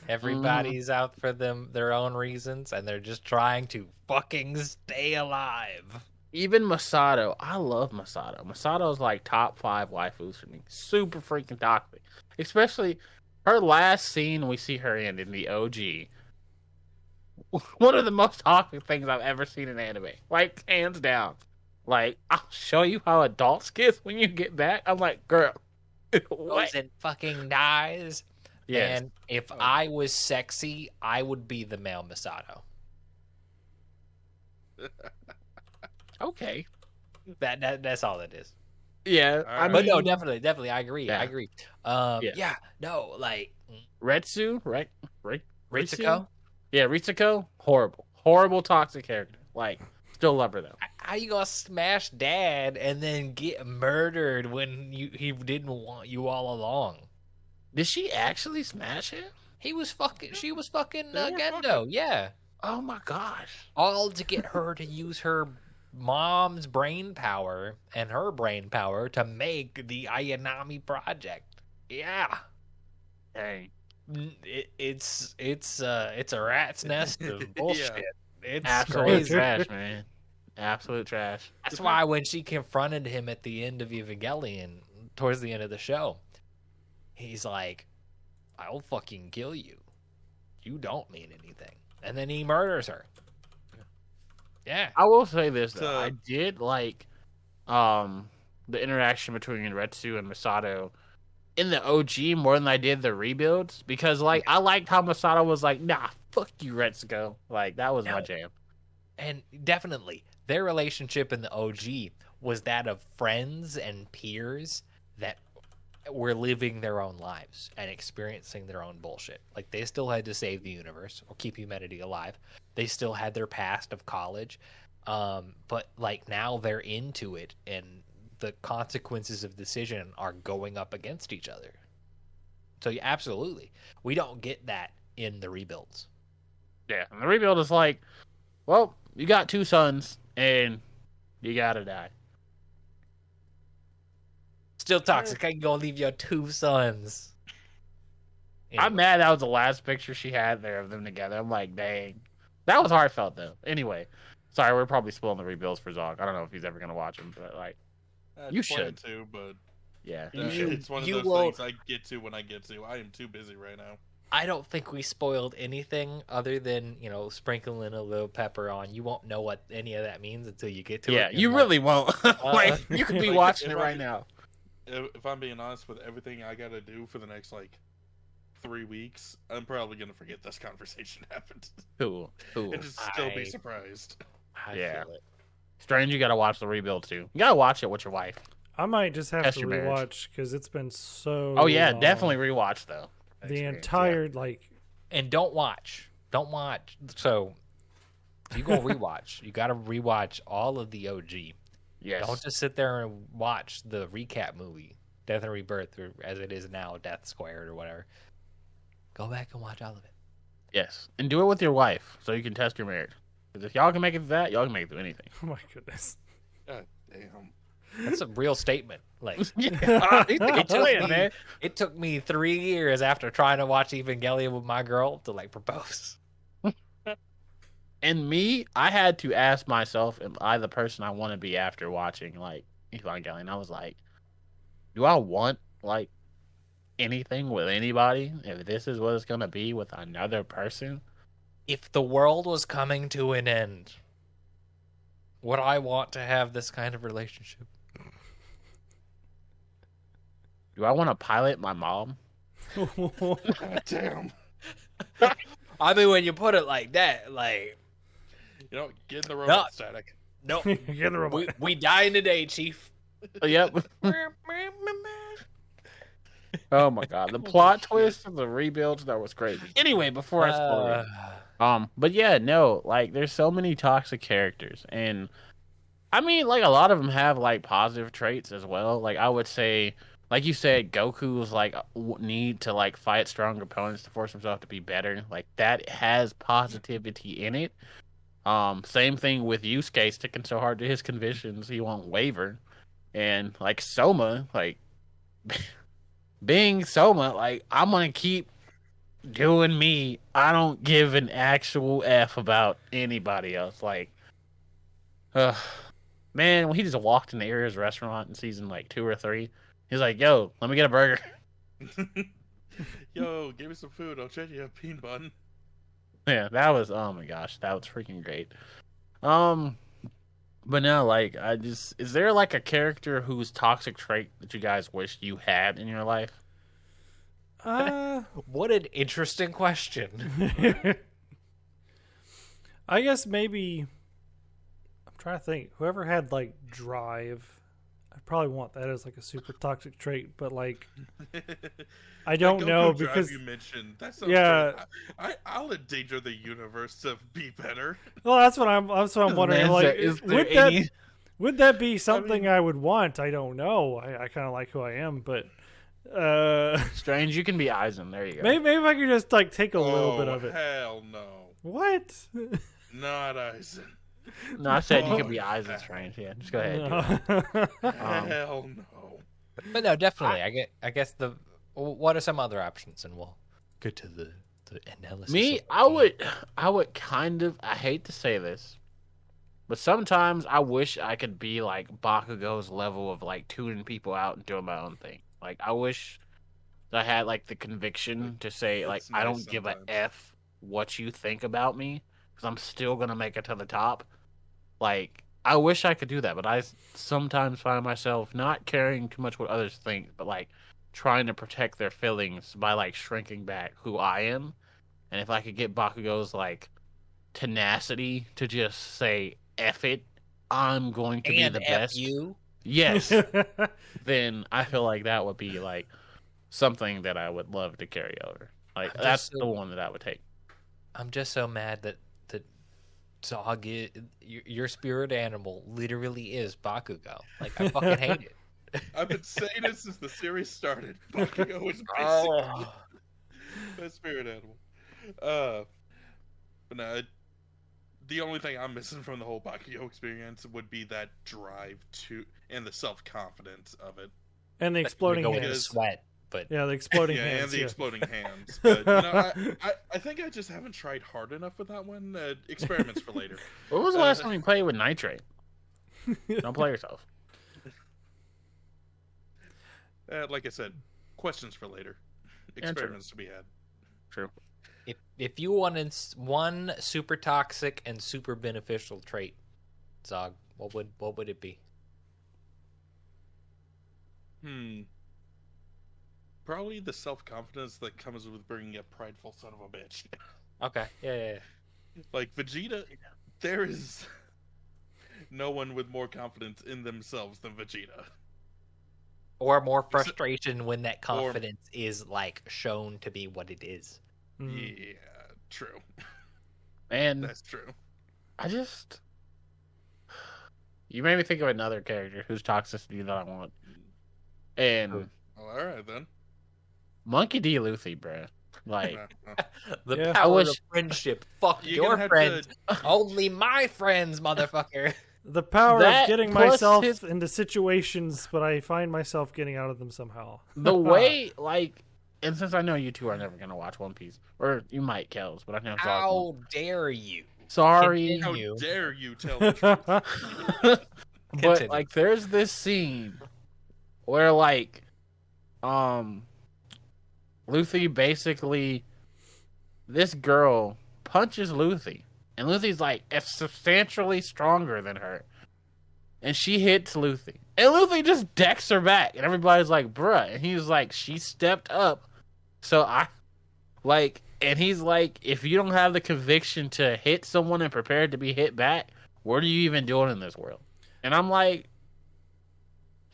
Everybody's out for their own reasons, and they're just trying to fucking stay alive. Even Masado. I love Masado. Masado's like top 5 waifus for me. Super freaking toxic. Especially her last scene we see her in the OG. One of the most toxic things I've ever seen in anime. Like, hands down. Like, I'll show you how adults kiss when you get back. I'm like, girl. What? Goes and fucking dies. Yes. And if I was sexy, I would be the male Misato. Okay. That's all it is. Yeah. I Alright. But no, mean, definitely, I agree. Yeah. I agree. Yeah. Yeah, no, like Retsu, right? Ritsuko. Yeah, Ritsuko, horrible. Horrible toxic character. Like, still love her though. How you gonna smash dad and then get murdered when he didn't want you all along? Did she actually smash him? She was fucking They were Gendo, fucking. yeah. Oh my gosh. All to get her to use her mom's brain power and her brain power to make the Ayanami project. Yeah. Dang. It's a rat's nest of bullshit. It's Absolute crazy. trash, man. Absolute trash. That's why when she confronted him at the end of Evangelion, towards the end of the show, he's like, I'll fucking kill you. You don't mean anything. And then he murders her. Yeah. I will say this though. So- I did like the interaction between Retsu and Masato in the OG more than I did the rebuilds because like I liked how Masato was like, nah, fuck you, Retsuko. Like that was my No. jam. And definitely, their relationship in the OG was that of friends and peers that were living their own lives and experiencing their own bullshit. Like, they still had to save the universe or keep humanity alive. They still had their past of college. But, like, now they're into it, and the consequences of decision are going up against each other. So, yeah, absolutely. We don't get that in the rebuilds. Yeah, and the rebuild is like, well, you got 2 sons and you gotta die. Still toxic. I can go leave your 2 sons. I'm mad that was the last picture she had there of them together. I'm like, dang. That was heartfelt, though. Anyway, sorry, we're probably spoiling the rebuilds for Zog. I don't know if he's ever going to watch them, but, like, You plan should. to, but yeah. You- it's one of you those will- things I get to when I get to. I am too busy right now. I don't think we spoiled anything other than, sprinkling a little pepper on. You won't know what any of that means until you get to it. Yeah, and, you like, really won't. Like, you could be Like, watching if it I'm- right now. If I'm being honest with everything I gotta do for the next, 3 weeks, I'm probably gonna forget this conversation happened. Cool. And just still be I- surprised. I Yeah. feel it. Strange, you gotta watch the rebuild too. You gotta watch it with your wife. I might just have Test to your marriage. rewatch because it's been so. Oh yeah, long. definitely rewatch though. The Experience, entire And don't watch. So, if you go rewatch, you got to rewatch all of the OG. Yes. Don't just sit there and watch the recap movie, Death and Rebirth, or as it is now, Death Squared or whatever. Go back and watch all of it. Yes, and do it with your wife so you can test your marriage. Because if y'all can make it through that, y'all can make it through anything. Oh my goodness. God damn. That's a real statement. Like, Yeah, I'm telling, man. it took me 3 years after trying to watch Evangelion with my girl to propose. And me, I had to ask myself, am I the person I want to be after watching Evangelion? I was like, do I want anything with anybody? If this is what it's gonna be with another person? If the world was coming to an end, would I want to have this kind of relationship? Do I want to pilot my mom? God damn. I mean, when you put it like that, Get in the robot static. no, Get in the robot. we dying today, Chief. Yep. Oh my god, the plot twist of the rebuilds, that was crazy. Anyway, before I spoil it. But yeah, no, there's so many toxic characters, and I mean, a lot of them have positive traits as well. I would say, like you said, Goku's need to fight strong opponents to force himself to be better. That has positivity in it. Same thing with Yusuke sticking so hard to his convictions he won't waver, and Soma, being Soma, I'm gonna keep doing me. I don't give an actual F about anybody else. Man, when he just walked in the Area's restaurant in season 2 or 3, he's like, "Yo, let me get a burger." Yo, give me some food. I'll trade you a bean bun. Yeah, that was, oh my gosh, that was freaking great. But no, is there a character whose toxic trait that you guys wish you had in your life? What an interesting question. I guess maybe I'm trying to think. Whoever had drive, I probably want that as a super toxic trait, but I don't Goku know Drive because you mentioned that sounds Yeah. great. I'll endanger the universe to be better. well, that's what I'm wondering. Is there Would that be something I would want? I don't know. I kind of like who I am, but Strange, you can be Aizen. There you go. maybe if I could just take a little bit of it. Hell no. What? Not Aizen. No, I said you could Oh, be Aizen heck. Strange. Yeah, just go ahead. do that. Hell no. But no, definitely. I guess what are some other options, and we'll get to the analysis. Me, of the I would kind of, I hate to say this, but sometimes I wish I could be Bakugo's level of tuning people out and doing my own thing. I wish that I had the conviction to say It's I nice don't give a sometimes. F what you think about me because I'm still gonna make it to the top. I wish I could do that, but I sometimes find myself not caring too much what others think, but trying to protect their feelings by shrinking back who I am. And if I could get Bakugo's tenacity to just say F it, I'm going to and be the F best. you. Yes. Then I feel that would be something that I would love to carry over. That's the one that I would take. I'm just so mad that Zog, your spirit animal, literally is Bakugo. I fucking hate it. I've been saying it since the series started. Bakugo is basically Oh. the spirit animal. But no, the only thing I'm missing from the whole Bakugo experience would be that drive to and the self-confidence of it. And the exploding Go in hands. the sweat, but Yeah, the exploding Yeah, hands. and the yeah. exploding hands. But I think I just haven't tried hard enough with that one. Experiments for later. When was the last time you played with Nitrate? Don't play yourself. Like I said, questions for later. Experiments to be had. True. If you wanted one super toxic and super beneficial trait, Zog, what would it be? Probably the self-confidence that comes with bringing a prideful son of a bitch. Okay. Yeah. Like Vegeta, there is no one with more confidence in themselves than Vegeta. Or more frustration when that confidence is like shown to be what it is. Yeah, true. And That's true. you made me think of another character whose toxicity that I want. And Well, all right then. Monkey D. Luffy, bruh. Like, The Yeah. power I of wish- friendship. Fuck You're your gonna have friends. to- Only my friends, motherfucker. The power That of getting plus myself his- into situations, but I find myself getting out of them somehow. the way, like, and since I know you two are never going to watch One Piece, or you might, Kelz, but I know Zog won't. How dare you? Sorry. How You. dare you tell the truth? But, Continue. like, there's this scene where, like, Luffy basically, this girl punches Luffy, and Luffy's like substantially stronger than her, and she hits Luffy, and Luffy just decks her back, and everybody's like, bruh, and he's like, she stepped up, so I, like, and he's like, if you don't have the conviction to hit someone and prepared to be hit back, what are you even doing in this world? And I'm like,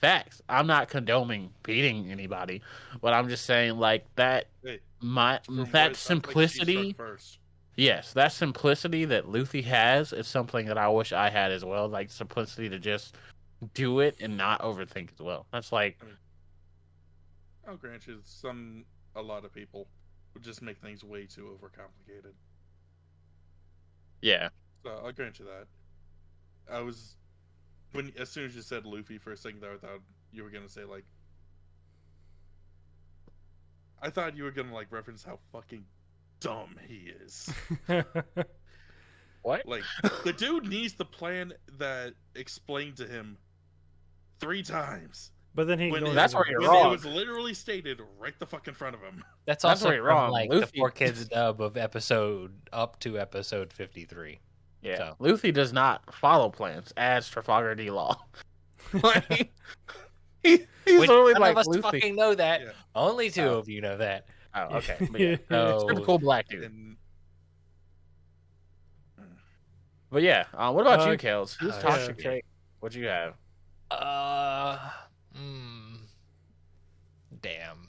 facts. I'm not condoning beating anybody, but I'm just saying, like, that Hey, that from what it sounds like, she simplicity. struck first. Yes, that simplicity that Luffy has is something that I wish I had as well. Like, simplicity to just do it and not overthink as well. That's like, I'll grant you, a lot of people would just make things way too overcomplicated. yeah, So I'll grant you that. As soon as you said Luffy for a second there, I thought you were gonna say like, I thought you were gonna like reference how fucking dumb he is. what? Like, the dude needs the plan that explained to him 3 times. But then he When ignores That's it. where you're when wrong. it was literally stated right the fuck in front of him. That's That's also where you're from, wrong. like Luffy- the 4Kids dub of episode up to episode 53. Yeah, So. Luffy does not follow plans as Trafalgar D. Law. Like, he's Which literally none like of us Luffy. fucking know that. Yeah. Only 2 Oh. of you know that. Oh, okay. But yeah, So, super cool black dude. And But yeah, what about you, Kelz? Who's yeah. toxic trait? What'd you have? Damn.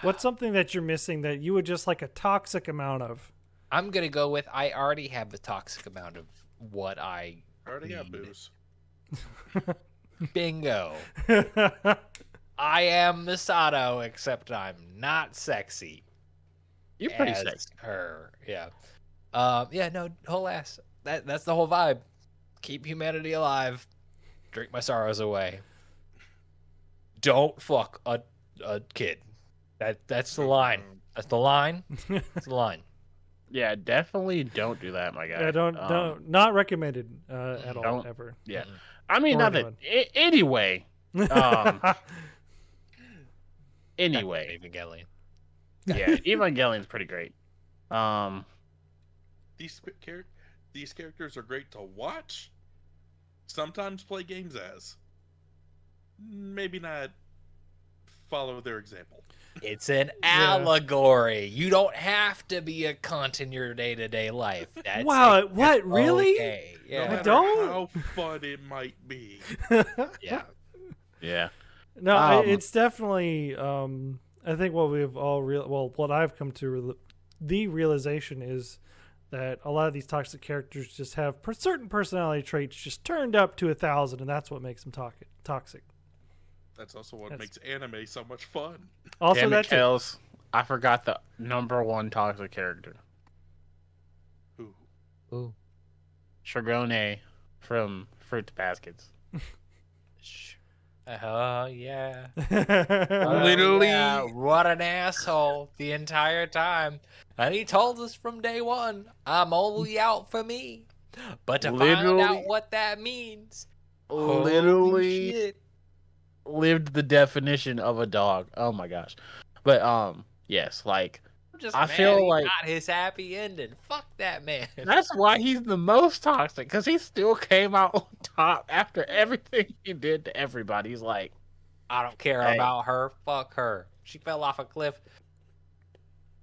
What's something that you're missing that you would just like a toxic amount of? I'm gonna go with I already have the toxic amount of what I already got need. booze. Bingo. I am Misato, except I'm not sexy. You're pretty as sexy. her. Yeah. Yeah, no, whole ass. That's the whole vibe. Keep humanity alive. Drink my sorrows away. Don't fuck a kid. That's the line. That's the line. That's the line. Yeah, definitely don't do that, my guy. Yeah, don't not recommended at all don't- ever. Yeah, I mean, Or not that. anyone. Anyway, anyway, Evangelion. yeah, Evangelion's pretty great. These characters are great to watch. Sometimes play games as. Maybe not follow their example. It's an allegory. You don't have to be a cunt in your day-to-day life. That's Wow, what, that's really? Okay. No Yeah. matter don't? how fun it might be. Yeah. Yeah, No, it's definitely. I think what we've all what I've come to the realization is that a lot of these toxic characters just have certain personality traits just turned up to 1,000, and that's what makes them toxic. That's also what That's- makes anime so much fun. Also, damn it, that's it. Kelz. I forgot the #1 toxic character, Ooh. Ooh. Shigone from Fruits Baskets. Yeah. Literally. Yeah, what an asshole the entire time. And he told us from day one, I'm only out for me. But to find Literally. out what that means, holy Literally shit. lived the definition of a dog. Oh my gosh. But Yes, like I'm just I mad feel he like got his happy ending. Fuck that man. that's why he's the most toxic, because he still came out on top after everything he did to everybody. He's like, I don't care Hey. about her. Fuck her. She fell off a cliff.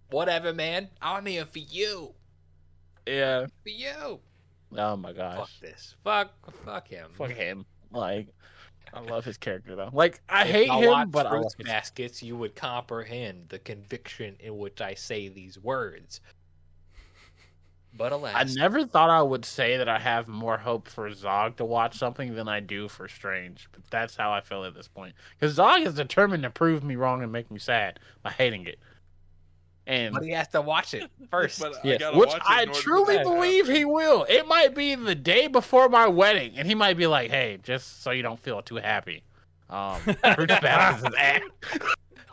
Whatever, man. I'm here for you. yeah, For you. oh my gosh, Fuck this. Fuck him. fuck him. Like, I love his character though. Like, I If hate I him, watched but I Fruits love his. Baskets, you would comprehend the conviction in which I say these words. But I alas, never thought I would say that I have more hope for Zog to watch something than I do for Strange, but that's how I feel at this point. Because Zog is determined to prove me wrong and make me sad by hating it. And but he has to watch it first. But I yes, gotta which watch it I in order for truly that to believe happen. he will. It might be the day before my wedding, and he might be like, "Hey, just so you don't feel too happy, Fruits Baskets is ass."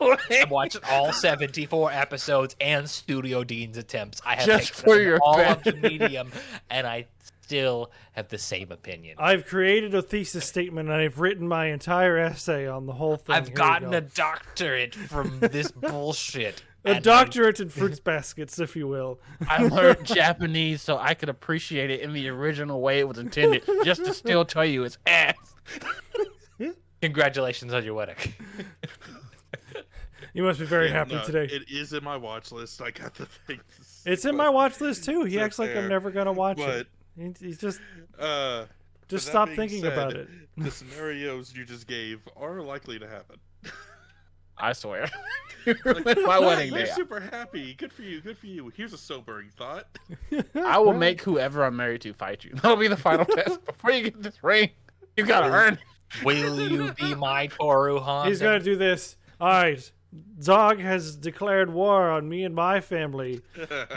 I'm watching all 74 episodes and Studio Dean's attempts. I have Just picked for them in your all of the family. medium, and I still have the same opinion. I've created a thesis statement and I've written my entire essay on the whole thing. I've Here you gotten go. a doctorate from this bullshit. A and doctorate in fruits baskets, if you will. I learned Japanese so I could appreciate it in the original way it was intended, just to still tell you it's ass. Congratulations on your wedding. You must be very Yeah, happy no, today. It is in my watch list. I got the things. It's in my watch list too. He It's acts like there. I'm never gonna watch But it. He's just With that stop being thinking said, about it. The scenarios you just gave are likely to happen. I swear. With my wedding You're day, super happy. Good for you. Good for you. Here's a sobering thought. I will make whoever I'm married to fight you. That'll be the final test. Before you get this ring, you gotta earn it. Will you be my Toru Honda? He's gonna do this. All right, Zog has declared war on me and my family.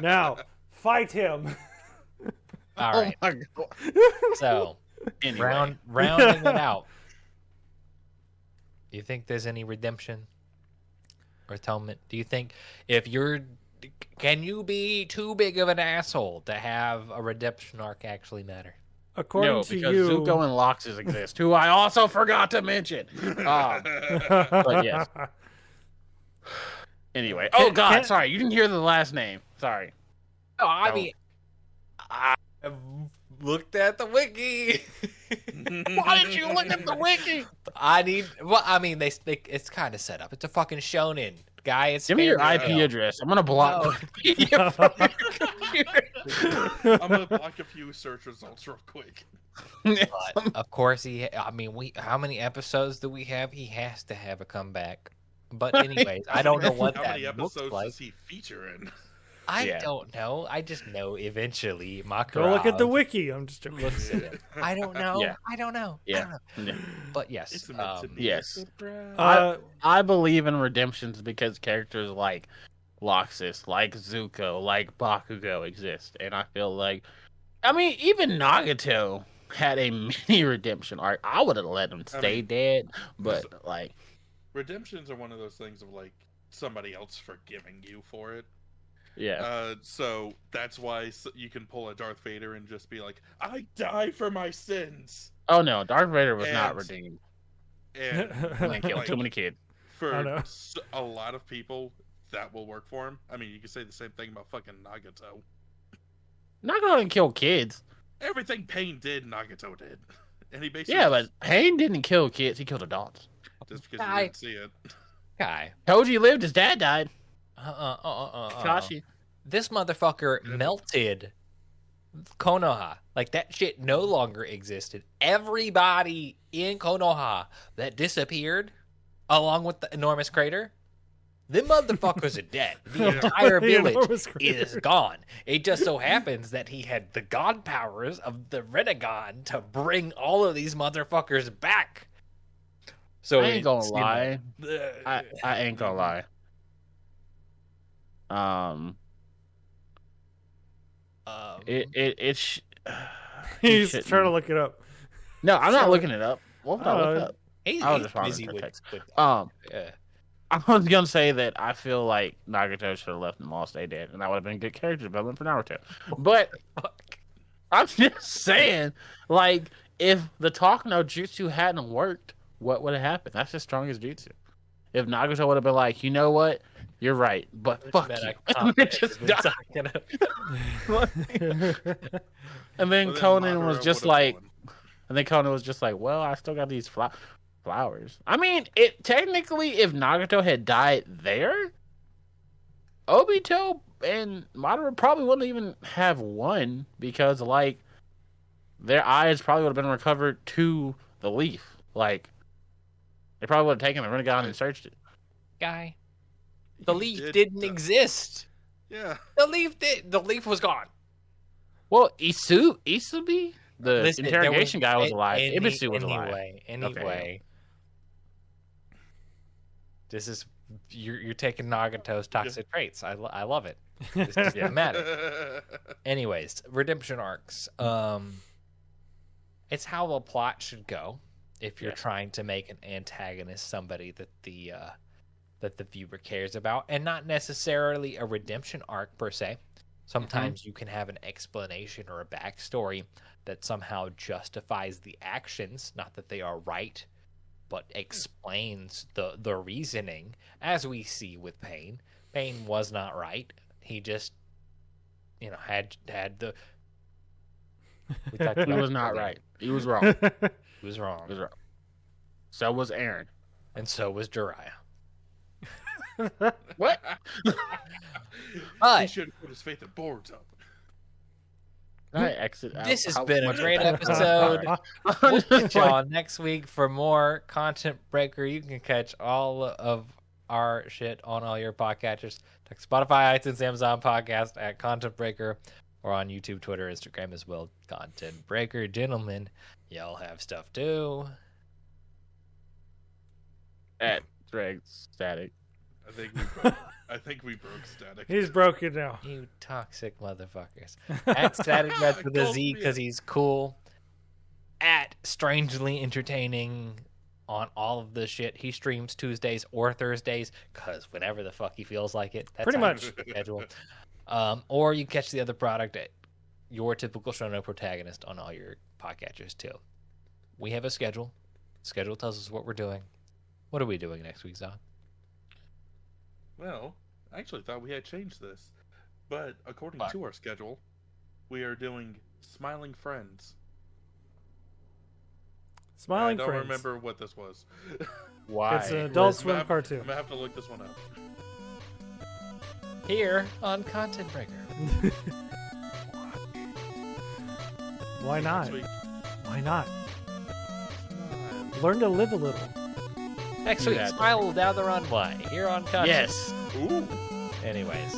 Now, fight him. All right. Oh my god. So, Anyway. rounding it out. Do you think there's any redemption or atonement? Do you think can you be too big of an asshole to have a redemption arc actually matter? According No, to because you, Zuko and Loxus exist, who I also forgot to mention. But yes. Anyway. Oh Can- god, can- sorry. You didn't hear the last name. Sorry. No, I No. mean, I've looked at the wiki. Why did you look at the wiki? It's kind of set up. It's a fucking shonen guy. It's Give me your fairy IP tale. address. I'm gonna block No. Wikipedia from your computer. I'm gonna block a few search results real quick. But of course, how many episodes do we have? He has to have a comeback. But anyways, I don't know what How that many looks episodes like. does he feature in? I Yeah. don't know. I just know eventually Makarov go look at the wiki. I'm just joking. looks at it. I don't know. Yeah. I don't know. I Yeah. don't know. Yeah. But yes, It's meant to be yes. a surprise. I believe in redemptions because characters like Loxus, like Zuko, like Bakugo exist. And I feel like, I mean, even Nagato had a mini redemption arc. I would have let him stay mean, dead, but like, Redemptions are one of those things of like somebody else forgiving you for it. yeah. So that's why you can pull a Darth Vader and just be like, "I die for my sins," Oh no, Darth Vader was not and- redeemed. and He killed like, too many kids. I for know. a lot of people that will work for him. I mean, you can say the same thing about fucking Nagato. Nagato didn't kill kids. Everything Pain did, Nagato did, and he basically Yeah, but Pain didn't kill kids. He killed adults. just because you I- didn't see it. guy. Koji lived. His dad died. Kakashi. This motherfucker melted Konoha. Like, that shit no longer existed. Everybody in Konoha that disappeared, along with the enormous crater, them motherfuckers are dead. The entire The village enormous crater. is gone. It just so happens that he had the god powers of the Renegon to bring all of these motherfuckers back. So I ain't gonna it's, you know, lie. the- I ain't gonna lie. It's He's shouldn't. trying to look it up. no, I'm not So- looking it up. What would I look up? he's I was just busy following with, the text. with I yeah. was gonna say that I feel like Nagato should have left and lost stay dead, and that would have been good character development for Naruto. But I'm just saying, like, if the talk no jutsu hadn't worked, what would have happened? That's as strong as jutsu. If Nagato would have been like, you know what, You're right, but Which fuck meant you. I And then just confidently died. And then Well, then Conan was Madara just would've like, won. and then Conan was just like, well, I still got these flowers. I mean, it technically, if Nagato had died there, Obito and Madara probably wouldn't even have won because, like, their eyes probably would have been recovered to the leaf. Like, they probably would have taken the Rinnegan and searched it. guy. The He leaf did didn't exist. Yeah. The leaf was gone. Well, Isubi, the Listen, interrogation guy, was alive. any- Ibisu was alive. Anyway, this is you're taking Nagato's toxic traits. I love it. This doesn't matter. Anyways, redemption arcs. It's how the plot should go. If you're trying to make an antagonist somebody that the viewer cares about, and not necessarily a redemption arc per se. Sometimes you can have an explanation or a backstory that somehow justifies the actions, not that they are right, but explains the reasoning, as we see with Pain. Pain was not right. He just, had the. We talked He about was not right. He was wrong. He was wrong. He was wrong. So was Aaron. And so was Jiraiya. What? He But should have put his faith in Boruto. I exit out. this has How been a much- great episode. We'll catch y'all next week for more Content Breaker. You can catch all of our shit on all your podcatchers. Check Spotify, iTunes, Amazon Podcast at Content Breaker, or on YouTube, Twitter, Instagram as well. Content Breaker. Gentlemen, y'all have stuff too. At Drag Static. I think we broke Static. He's broken now. You toxic motherfuckers. At Static Red with a Go Z for because he's cool. At Strangely Entertaining on all of the shit. He streams Tuesdays or Thursdays because whenever the fuck he feels like it. That's Pretty how much. he schedule. Or you catch the other product at your typical Shonen Protagonist on all your podcatchers too. We have a schedule. Schedule tells us what we're doing. What are we doing next week, Zon? Well, I actually thought we had changed this. But according What? to our schedule, we are doing Smiling Friends. Smiling I don't Friends. remember what this was. Why? It's an Adult I'm Swim gonna cartoon. have to look this one up. Here on Content Breaker. Why not? Next week. Why not? Smile. Learn to live a little. Next You week, had to. Smile Down the Runway. Here on Content. Yes. Ooh. Anyways.